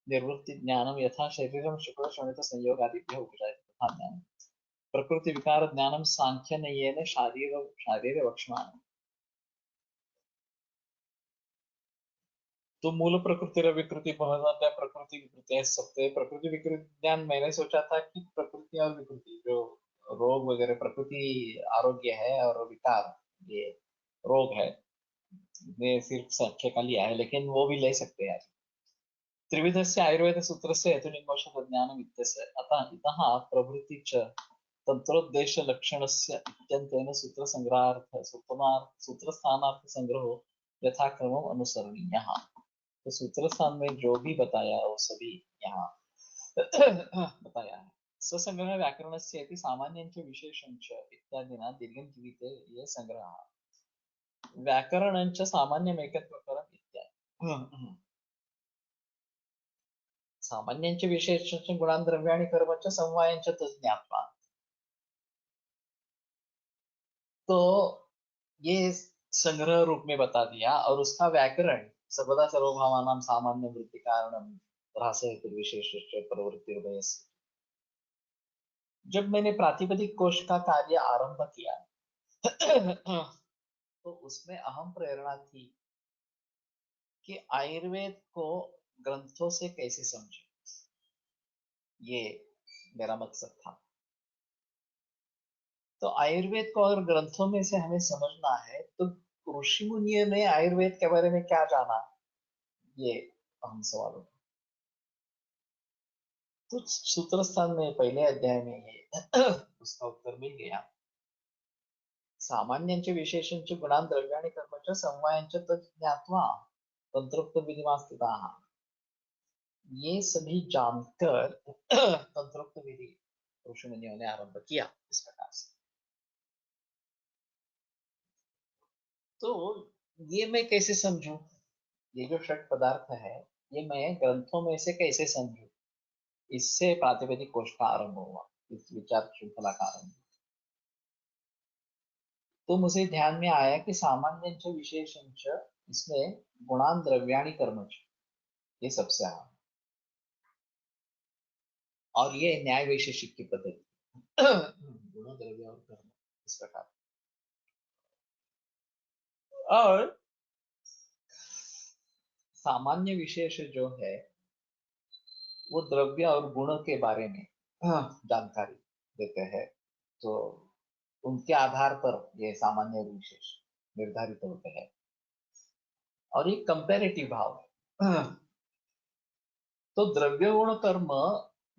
S2: निर्वृत्ति ज्ञानम यथा शरीरम शुक्र शोणित संयोगादिभ्यः उपजायते तथा ज्ञानम प्रकृति विकार ज्ञानम सांख्य नयेन शारीर वक्ष्यमाणम्। तो मूल प्रकृति विकृति बहुत जाता है, प्रकृति विकृति है सबसे। प्रकृति विकृति ज्ञान मैंने सोचा था कि प्रकृति और विकृति जो रोग वगैरह, प्रकृति आरोग्य है और विकार ये रोग है, ये सिर्फ संख्या का लिया है लेकिन वो भी ले सकते हैं। त्रिविधस्य आयुर्वेद सूत्र से हेतुनिर्मोषण ज्ञानम इत्यस्य अतः इतः प्रभृति च तंत्रोद्देश लक्षणस्य इत्यन्तेन सूत्र संग्रहार्थ सूत्र स्थानार्थ संग्रहो यथाक्रमम अनुसरणीयः। तो सूत्र स्थान में जो भी बताया वो सभी यहाँ बताया है। स्वसंग्रह व्याकरण से सामान्य विशेषं च इत्यादिना दीर्घं जीविते ये संग्रह व्याकरण सामान्यमेकत्वकरम् इत्यादि। सामान्य विशेष गुणान द्रव्याणि कर्म च समवायं च तत् ज्ञात्वा, तो ये संग्रह रूप में बता दिया। और उसका व्याकरण सर्वदा सर्वभावानां सामान्य वृत्ति कारणम ह्रासयति विशेषस्य प्रवृत्तिर्भयस्य। जब मैंने प्रातिपदिक कोश का कार्य आरंभ किया तो उसमें अहम प्रेरणा थी कि आयुर्वेद को ग्रंथों से कैसे समझे, ये मेरा मकसद था। तो आयुर्वेद को अगर ग्रंथों में से हमें समझना है तो ऋषि मुनियों ने आयुर्वेद के बारे में क्या जाना, ये अहम सवाल होगा। तो सूत्र स्थान में पहले अध्याय में ये उसका उत्तर मिल गया। सामान्य विशेषं च गुणान द्रव्याणि कर्म च समवायं च तत् ज्ञात्वा तंत्रोक्त विधिमा स्थिताः, ये सभी जानकर तंत्रोक्त विधि ऋषि मुनियों ने आरंभ किया इस प्रकार से। तो ये मैं कैसे समझूं, ये जो षट पदार्थ है ये मैं ग्रंथों में से कैसे समझूं, इससे प्रातिपदिक कोश का आरंभ हुआ, इस विचार श्रृंखला का आरंभ। तो मुझे ध्यान में आया कि सामान्य च विशेषं च, इसमें गुणान द्रव्याणि कर्म च, ये सबसे आम, और ये न्याय वैशेषिक की पद्धति गुण द्रव्य और कर्म इस प्रकार। और सामान्य विशेष जो है वो द्रव्य और गुण के बारे में जानकारी देते हैं, तो उनके आधार पर ये सामान्य और विशेष निर्धारित होते हैं। और ये कंपैरेटिव भाव है। तो द्रव्य गुण कर्म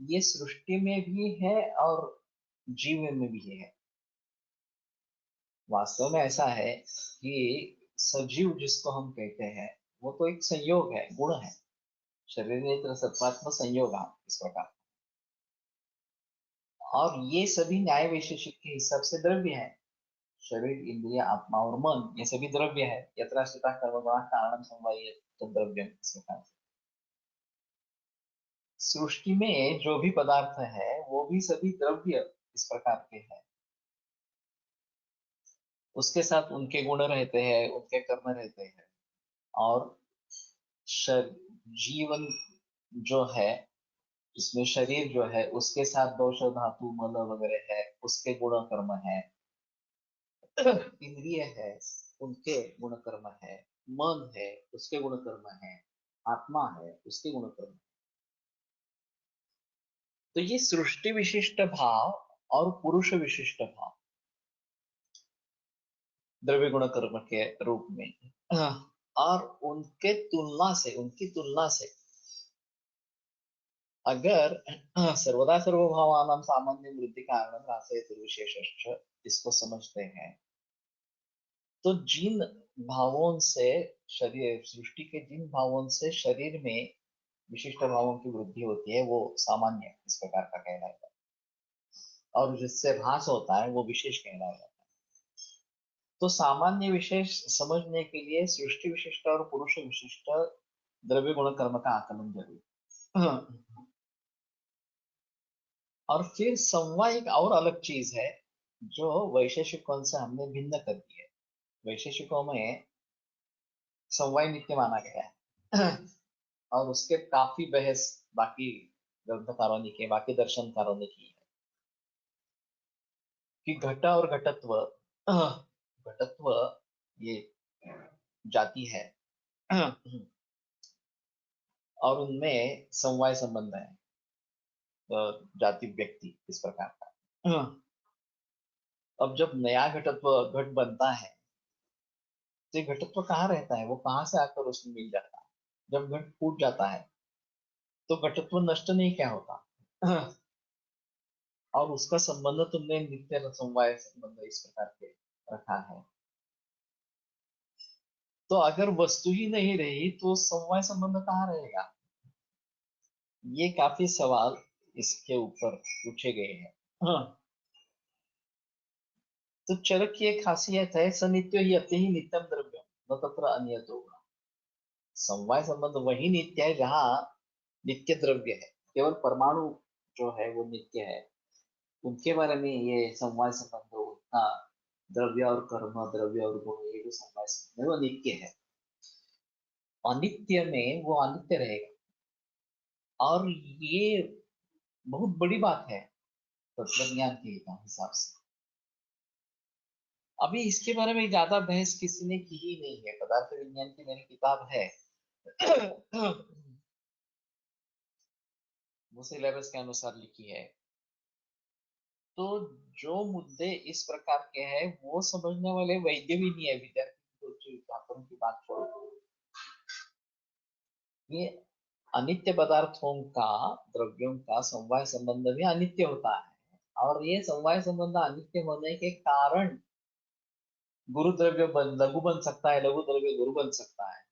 S2: ये सृष्टि में भी है और जीव में भी है। वास्तव में ऐसा है कि सजीव जिसको हम कहते हैं वो तो एक संयोग है, गुण है, शरीर नेत्र सत्वात्म संयोग इस प्रकार। और ये सभी न्याय वैशेषिक के हिसाब से द्रव्य है। शरीर इंद्रिय आत्मा और मन ये सभी द्रव्य है। यत्राश्रिता कर्मगुणा कारणम समवायेत द्रव्यम इस प्रकार से। सृष्टि में जो भी पदार्थ है वो भी सभी द्रव्य इस प्रकार के हैं। उसके साथ उनके गुण रहते हैं, उनके कर्म रहते हैं। और जीवन जो है, इसमें शरीर जो है उसके साथ दोष धातु मल वगैरह है, उसके गुण कर्म है। इंद्रिय है, उनके गुण कर्म है। मन है, उसके गुण कर्म है। आत्मा है, उसके गुण कर्म। तो ये सृष्टि विशिष्ट भाव और पुरुष विशिष्ट भाव द्रव्य गुण कर्म के रूप में, और उनकी तुलना से अगर सर्वदा सर्वभावानां सामान्य वृद्धि कारण राशयति विशेषश्च इसको समझते हैं, तो जिन भावों से शरीर, सृष्टि के जिन भावों से शरीर में विशिष्ट भावों की वृद्धि होती है वो सामान्य इस प्रकार का कहलाएगा, और जिससे भास होता है वो विशेष कहलाएगा। तो सामान्य विशेष समझने के लिए सृष्टि विशिष्ट और पुरुष विशिष्ट द्रव्य गुण कर्म का आकलन जरूरी। और फिर समवाय एक और अलग चीज है जो वैशेषिकों से हमने भिन्न कर दी है। वैशेषिकों में समवाय नित्य माना गया है। और उसके काफी बहस बाकी ग्रंथकारों ने की, बाकी दर्शनकारों ने की है कि घट और घटत्व, घटत्व ये जाति है और उनमें समवाय संबंध है, जाति व्यक्ति इस प्रकार का। अब जब नया घटत्व घट बनता है तो ये घटत्व कहाँ रहता है, वो कहाँ से आकर उसमें मिल जाता है। जब घट फूट जाता है तो घटत्व नष्ट नहीं क्या होता। और उसका संबंध तुमने नित्य समवाय संबंध इस प्रकार के रखा है। तो अगर वस्तु ही नहीं रही तो समवाय संबंध कहाँ रहेगा। ये काफी सवाल इसके ऊपर पूछे गए हैं। तो चरक की एक खासियत है, सनित्य ही अति ही नित्यम द्रव्य न तत्र अन्यतो होगा। समवाय संबंध वही नित्य है जहाँ नित्य द्रव्य है। केवल परमाणु जो है वो नित्य है, उनके बारे में ये समवाय संबंध उतना, द्रव्य और कर्म, द्रव्य और गुण, ये जो समवाय संबंध है वो नित्य है। अनित्य में वो अनित्य रहेगा। और ये बहुत बड़ी बात है तत्वज्ञान के हिसाब से। अभी इसके बारे में ज्यादा बहस किसी ने की ही नहीं है। पदार्थ विज्ञान की मेरी किताब है वो सिलेबस के अनुसार लिखी है। तो जो मुद्दे इस प्रकार के हैं वो समझने वाले वैद्य भी नहीं है, विद्यार्थी तो छात्रों की बात छोड़ो। ये अनित्य पदार्थों का, द्रव्यों का समवाय संबंध भी अनित्य होता है। और ये समवाय संबंध अनित्य होने के कारण गुरु द्रव्य लघु बन सकता है, लघु द्रव्य गुरु बन सकता है।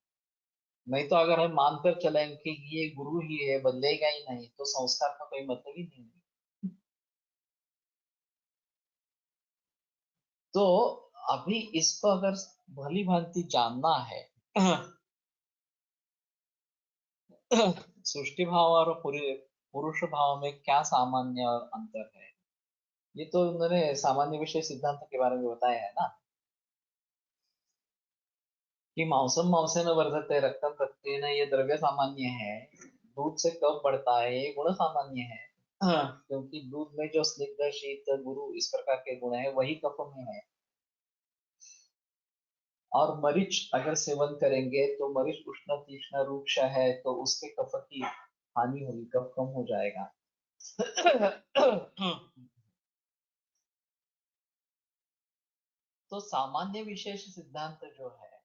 S2: नहीं तो अगर हम मानकर चलें कि ये गुरु ही है, बदलेगा ही नहीं, तो संस्कार का कोई मतलब ही नहीं है। तो अभी इसको अगर भली भांति जानना है सृष्टि भाव और पुरुष भाव में क्या सामान्य और अंतर है, ये तो उन्होंने सामान्य विषय सिद्धांत के बारे में बताया है ना, कि मांसम मांसेन वर्धते रक्तम रक्तेन, ये द्रव्य सामान्य है। दूध से कफ बढ़ता है, ये गुण सामान्य है। क्योंकि दूध में जो स्निग्ध शीत गुरु इस प्रकार के गुण है वही कफ में है। और मरीच अगर सेवन करेंगे तो मरीच उष्ण तीक्ष्ण रूक्ष है तो उसके कफ की हानि होगी, कफ कम हो जाएगा। तो सामान्य विशेष सिद्धांत जो है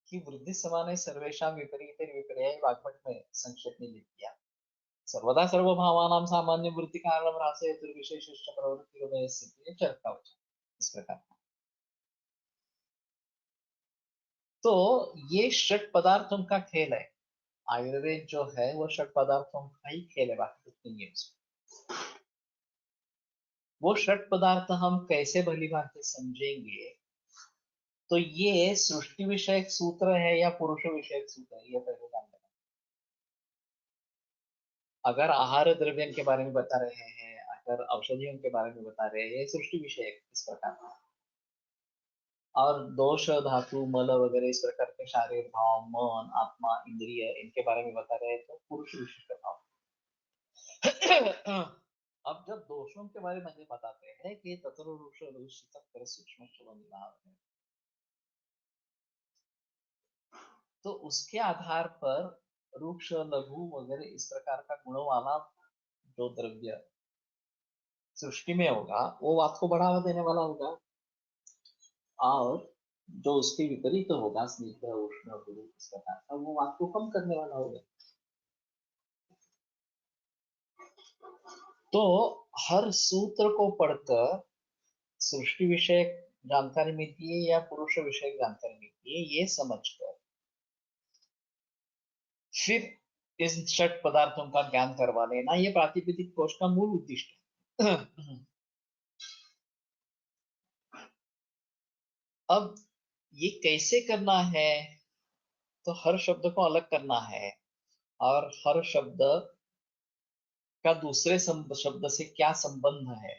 S2: कि वृद्धि समाने सर्वेषां विपरीत विपर्यय वाग्भट में संक्षेप में लिख दिया। सर्वदा सर्वभावानां सामान्य वृत्ति कारणम ह्रासे हेतुर्विशेषश्च प्रवृत्तिरुभय स्थितिः चरता वचन, इस प्रकार। तो ये षट पदार्थों का खेल है। आयुर्वेद जो है वो षट पदार्थों का ही खेल है, बाकी कुछ नहीं है उसमें। वो षट पदार्थ हम कैसे भली भांति समझेंगे, तो ये सृष्टि विषयक सूत्र है या पुरुष विषयक सूत्र है, ये पहले जान लेना। अगर आहार द्रव्य के बारे में बता रहे हैं, अगर औषधियों के बारे में बता रहे हैं, सृष्टि विषयक इस प्रकार का। और दोष धातु मल वगैरह इस प्रकार के शारीर भाव मन आत्मा इंद्रिय इनके बारे में बता रहे हैं तो पुरुष विशिष्ट भाव। अब जब दोषों के बारे में बताते हैं कि सूक्ष्म तो उसके आधार पर रूक्ष लघु वगैरह इस प्रकार का गुणों वाला जो द्रव्य सृष्टि में होगा वो वात को बढ़ावा देने वाला होगा, और जो उसके विपरीत होगा स्निग्ध उष्ण गुरु इस प्रकार का वो वात को कम करने वाला होगा। तो हर सूत्र को पढ़कर सृष्टि विषयक जानकारी मिलती है या पुरुष विषयक जानकारी मिलती है, ये समझकर फिर इस षट पदार्थों का ज्ञान करवा लेना ये प्रातिपदिक कोश का मूल उद्देश्य है। अब ये कैसे करना है, तो हर शब्द को अलग करना है और हर शब्द का दूसरे शब्द से क्या संबंध है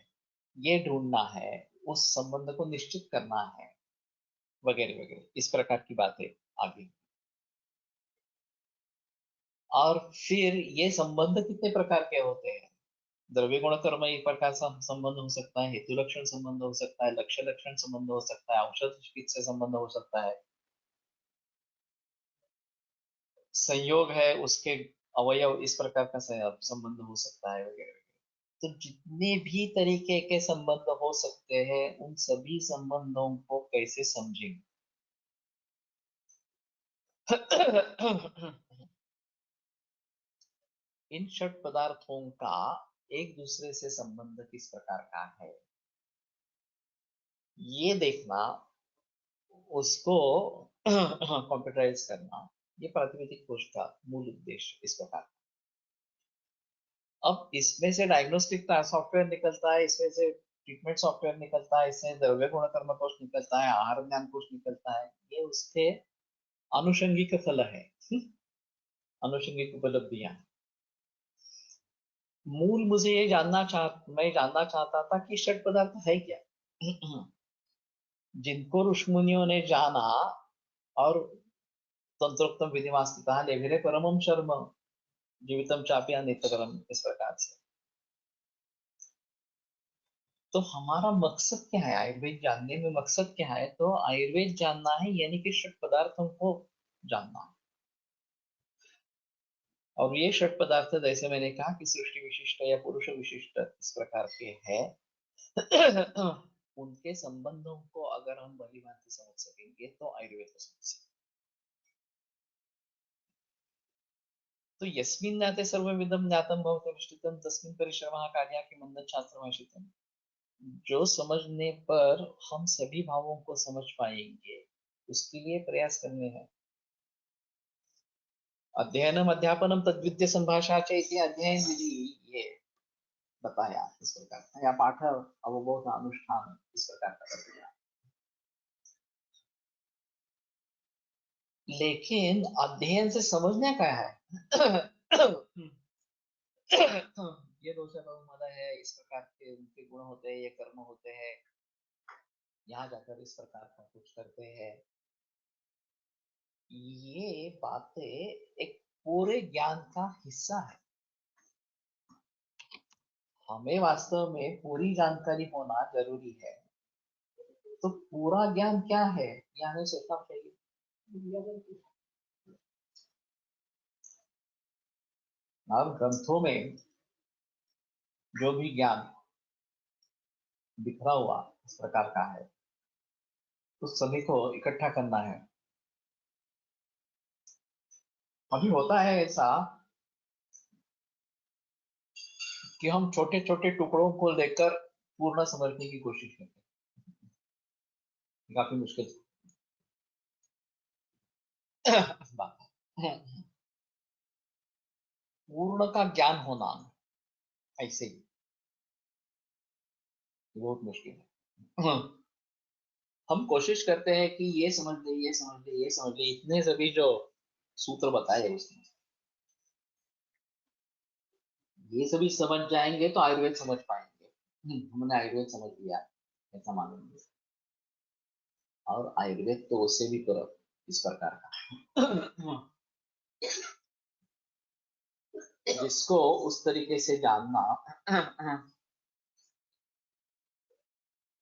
S2: ये ढूंढना है, उस संबंध को निश्चित करना है वगैरह वगैरह इस प्रकार की बातें आगे। और फिर ये संबंध कितने प्रकार के होते हैं, द्रव्य गुण कर्म एक प्रकार का संबंध हो सकता है, हेतु लक्षण संबंध हो सकता है, लक्ष्य लक्षण संबंध हो सकता है, औषध चिकित्सा संबंध हो सकता है, संयोग है उसके अवयव इस प्रकार का संबंध हो सकता है वगैरह। तो जितने भी तरीके के संबंध हो सकते हैं उन सभी संबंधों को कैसे समझेंगे। इन षट पदार्थों का एक दूसरे से संबंध किस प्रकार का है ये देखना, उसको कंप्यूटराइज करना, ये प्रातिपदिक कोश का मूल उद्देश्य इस प्रकार। अब इसमें से डायग्नोस्टिक सॉफ्टवेयर निकलता है, इसमें से ट्रीटमेंट सॉफ्टवेयर निकलता है, इसमें द्रव्य गुण कर्म कोश निकलता है, आहार ज्ञान कोश निकलता है, ये उसके आनुषंगिक फल है, आनुषंगिक उपलब्धियां। मूल मुझे ये मैं जानना चाहता था कि षट पदार्थ है क्या। जिनको ऋषि मुनियों ने जाना और तंत्रोक्तम विधिमास्तिता लेभिरे परमम शर्म जीवितम चाप्या नित्यकरम इस प्रकार से। तो हमारा मकसद क्या है आयुर्वेद जानने में, मकसद क्या है, तो आयुर्वेद जानना है यानी कि षट पदार्थों को जानना है। और ये षट पदार्थ जैसे मैंने कहा कि सृष्टि विशिष्ट या पुरुष विशिष्ट इस प्रकार के हैं। उनके संबंधों को अगर हम भली भांति समझ सकेंगे तो आयुर्वेद को समझ सकेंगे। तो यस्मिन् ज्ञाते सर्वविदं ज्ञातं भवति विष्टितं तस्मिन् परिश्रमः कार्याकि मंदं शास्त्रभाषितम्। जो समझने पर हम सभी भावों को समझ पाएंगे उसके लिए प्रयास करने हैं। अध्ययनम अध्यापनम तद्विद्य संभाषा च इति अध्ययन विधि ये बताया इस प्रकार का, या पाठ अवबोध अनुष्ठान इस प्रकार का बताया। लेकिन अध्ययन से समझना क्या है। ये दोषा बहुमद है, इस प्रकार के उनके गुण होते हैं, ये कर्म होते हैं, यहाँ जाकर इस प्रकार का कुछ करते हैं, ये बातें एक पूरे ज्ञान का हिस्सा है। हमें वास्तव में पूरी जानकारी होना जरूरी है। तो पूरा ज्ञान क्या है, यह हमें सोचना चाहिए। अब ग्रंथों में जो भी ज्ञान बिखरा हुआ इस प्रकार का है, उस सभी को इकट्ठा करना है। अभी होता है ऐसा कि हम छोटे छोटे टुकड़ों को लेकर पूर्ण समझने की कोशिश करते हैं, काफी मुश्किल बात है। पूर्ण का ज्ञान होना ऐसे ही बहुत मुश्किल है। हम कोशिश करते हैं कि ये समझ ले, ये समझ ले, ये समझ ले, इतने सभी जो सूत्र बताए उसने, ये सभी समझ जाएंगे तो आयुर्वेद समझ पाएंगे। हमने आयुर्वेद समझ लिया ऐसा मानेंगे, और आयुर्वेद तो उससे भी पूरक इस प्रकार का जिसको उस तरीके से जानना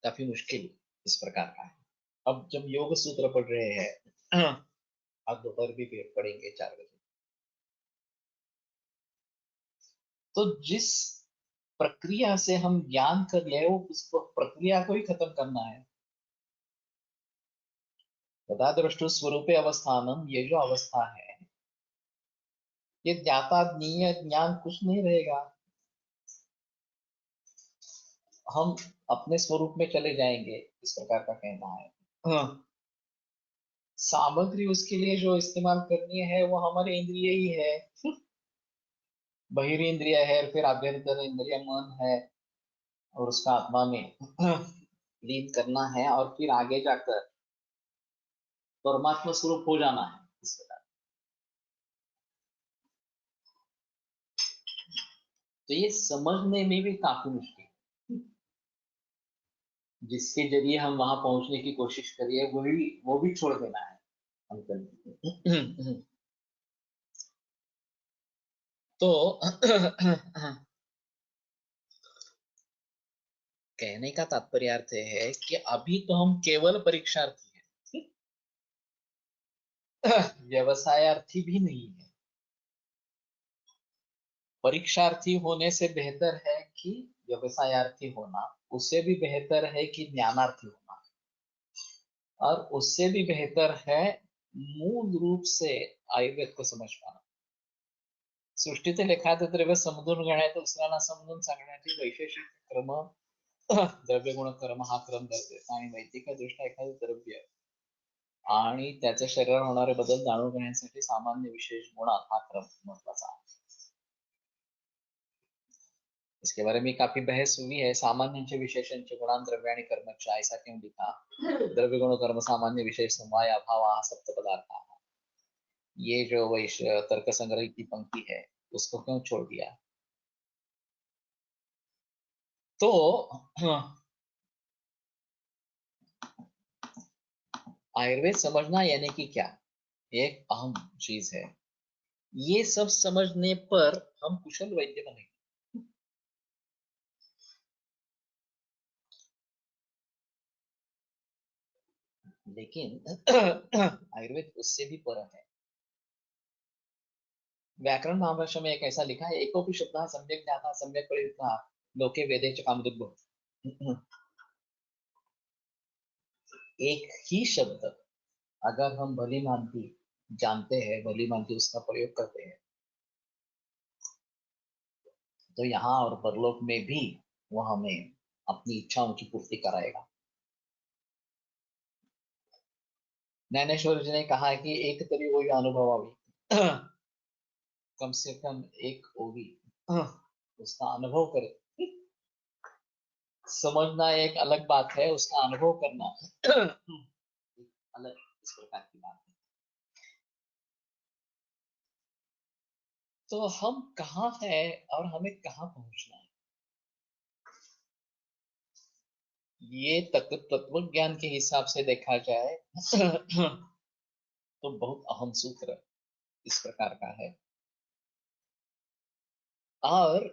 S2: काफी मुश्किल इस प्रकार का है। अब जब योग सूत्र पढ़ रहे हैं, आज दोपहर भी पढ़ेंगे 4 बजे, तो जिस प्रक्रिया से हम ज्ञान कर ले वो उस प्रक्रिया को ही खत्म करना है। तथा दृष्टु स्वरूपे अवस्थानम, ये जो अवस्था है, ये ज्ञाता ज्ञेय ज्ञान कुछ नहीं रहेगा। हम अपने स्वरूप में चले जाएंगे इस प्रकार का कहना है। हाँ, सामग्री उसके लिए जो इस्तेमाल करनी है वो हमारे इंद्रिय ही है। बहिर्ंद्रिय है, फिर आभ्यंतर इंद्रिय मन है, और उसका आत्मा में लीन करना है, और फिर आगे जाकर परमात्मा स्वरूप हो जाना है इस प्रकार। तो ये समझने में भी काफी मुश्किल है। जिसके जरिए हम वहां पहुंचने की कोशिश करिए वो भी छोड़ देना है हमको। तो कहने का तात्पर्य अर्थ है कि अभी तो हम केवल परीक्षार्थी हैं, व्यवसायार्थी भी नहीं है। परीक्षार्थी होने से बेहतर है कि व्यवसायार्थी होना, उससे भी बेहतर है कि ज्ञानार्थी होना, और उससे भी बेहतर है मूल रूप से आयुर्वेद को समझ पाना। सृष्टीतील एखादं द्रव्य समजून घेण्याचा दुसऱ्याला समजून सांगण्याची वैशेषिक क्रम द्रव्य गुण कर्म हा क्रम गरजेचा, आणि वैदिकदृष्ट्या एखादं द्रव्य आणि त्याच्या शरीरावर होणारे बदल जाणून घेण्यासाठी सामान्य विशेष गुणात हा क्रम महत्वाचा आहे। इसके बारे में काफी बहस हुई है। सामान्य विशेषण गुणान द्रव्य आणि कर्मच, ऐसा क्यों लिखा? द्रव्य गुण कर्म सामान्य विशेष समवाय अभाव सप्त पदार्थ। ये जो वैश्य तर्क संग्रह की पंक्ति है उसको क्यों छोड़ दिया? तो आयुर्वेद समझना यानी कि क्या, एक अहम चीज है। ये सब समझने पर हम कुशल वैद्य बनेंगे, लेकिन आयुर्वेद उससे भी पर है। व्याकरण महाभाष्य में एक ऐसा लिखा है, एकोपि शब्द सम्यक ज्ञाता सम्यक परिता लोके वेदे च कामदुग्धो। एक ही शब्द अगर हम भली भांति जानते हैं, भली भांति उसका प्रयोग करते हैं, तो यहाँ और परलोक में भी वो हमें अपनी इच्छाओं की पूर्ति कराएगा। ज्ञानेश्वर जी ने कहा है कि एक तरी वही अनुभव अभी कम से कम एक होगी, उसका अनुभव करे। समझना एक अलग बात है, उसका अनुभव करना एक अलग इस प्रकार की बात है। तो हम कहाँ हैं और हमें कहाँ पहुंचना है, ये तत्व ज्ञान के हिसाब से देखा जाए तो बहुत अहम सूत्र इस प्रकार का है। और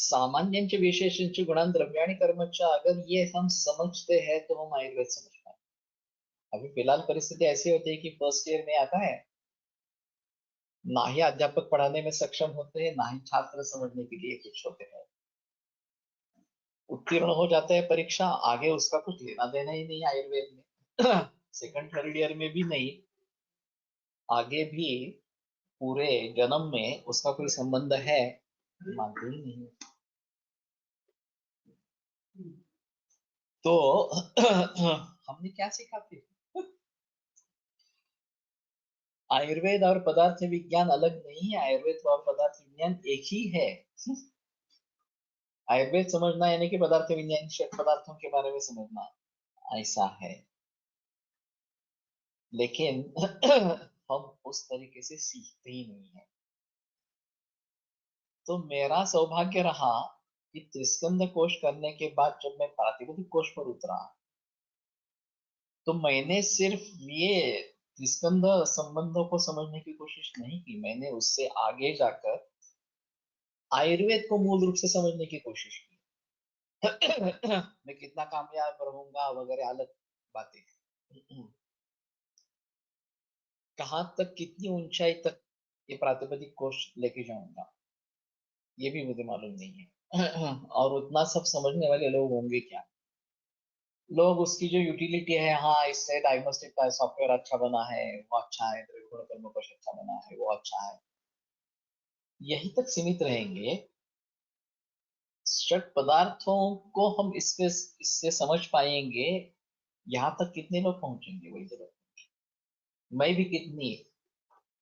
S2: सामान्यांचे विशेषणचे गुणान द्रव्याणि कर्मचा, अगर ये हम समझते हैं तो हम आयुर्वेद समझ पाए। अभी फिलहाल परिस्थिति ऐसी होती है कि फर्स्ट ईयर में आता है, ना ही अध्यापक पढ़ाने में सक्षम होते हैं, ना ही छात्र समझने के लिए कुछ होते हैं। उत्तीर्ण हो जाते हैं परीक्षा, आगे उसका कुछ लेना देना ही नहीं आयुर्वेद में। सेकंड थर्ड ईयर में भी नहीं, आगे भी पूरे जन्म में उसका कोई संबंध है मानते ही नहीं। तो हमने क्या सीखा फिर? आयुर्वेद और पदार्थ विज्ञान अलग नहीं है, आयुर्वेद और पदार्थ विज्ञान एक ही है। आयुर्वेद समझना यानी कि पदार्थ विज्ञान षट पदार्थों के बारे में समझना, ऐसा है। लेकिन हम उस तरीके से सीखते ही नहीं है। तो मेरा सौभाग्य रहा कि त्रिस्कंद कोश करने के बाद जब मैं प्रातिपदिक कोश पर उतरा, तो मैंने सिर्फ ये त्रिस्कंद संबंधों को समझने की कोशिश नहीं की, मैंने उससे आगे जाकर आयुर्वेद को मूल रूप से समझने की कोशिश की। मैं कितना कामयाब रहूंगा वगैरह अलग बातें, कहां तक कितनी ऊंचाई तक ये प्रातिपदिक कोश लेके जाऊंगा ये भी मुझे मालूम नहीं है। और उतना सब समझने वाले लोग होंगे क्या? लोग उसकी जो यूटिलिटी है, हाँ इससे डायग्नोस्टिक का सॉफ्टवेयर अच्छा बना है, वो अच्छा है, द्रव्य कर्मकोश अच्छा बना है, वो अच्छा है, यही तक सीमित रहेंगे। षट पदार्थों को हम इससे समझ पाएंगे, यहाँ तक कितने लोग पहुंचेंगे? वही जरूरत, मैं भी कितनी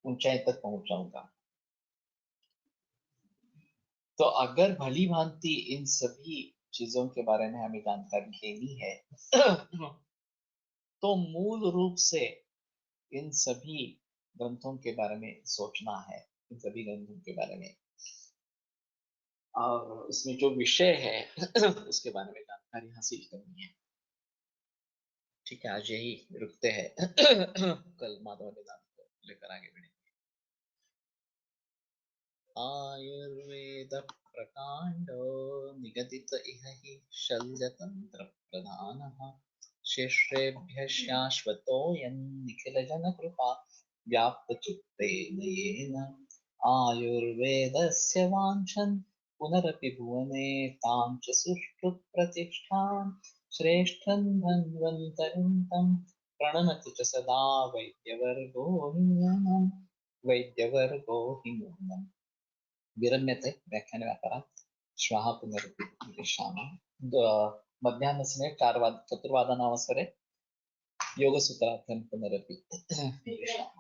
S2: ऊंचाई तक पहुंचाऊंगा। तो अगर भली भांति इन सभी चीजों के बारे में हमें जानकारी लेनी है, तो मूल रूप से इन सभी ग्रंथों के बारे में सोचना है, इन सभी ग्रंथों के बारे में, और उसमें जो विषय है उसके बारे में जानकारी हासिल करनी है। ठीक है, आज यही रुकते हैं। कल माधव निदान को लेकर आगे बढ़ेंगे। आयुर्वेद प्रकांडो निगदित इह हि शल्यतंत्र प्रधानः, शिष्येभ्यः शाश्वतोऽयं निखिलजनकृपा व्याप्तचित्तेन येन। आयुर्वेदस्य वाञ्छन् पुनरपि भुवने तां च सुष्ठु प्रतिष्ठां, श्रेष्ठं धन्वन्तरिं तं प्रणमति च सदा वैद्यवर्गो हि नूनम्। विरम्यते व्याख्यानव्यापारात् श्वः पुनर्मिलिष्यामः। मध्याह्नसमये चतुर्वादनावसरे योगसूत्रार्थं पुनरपि मिलिष्यामः।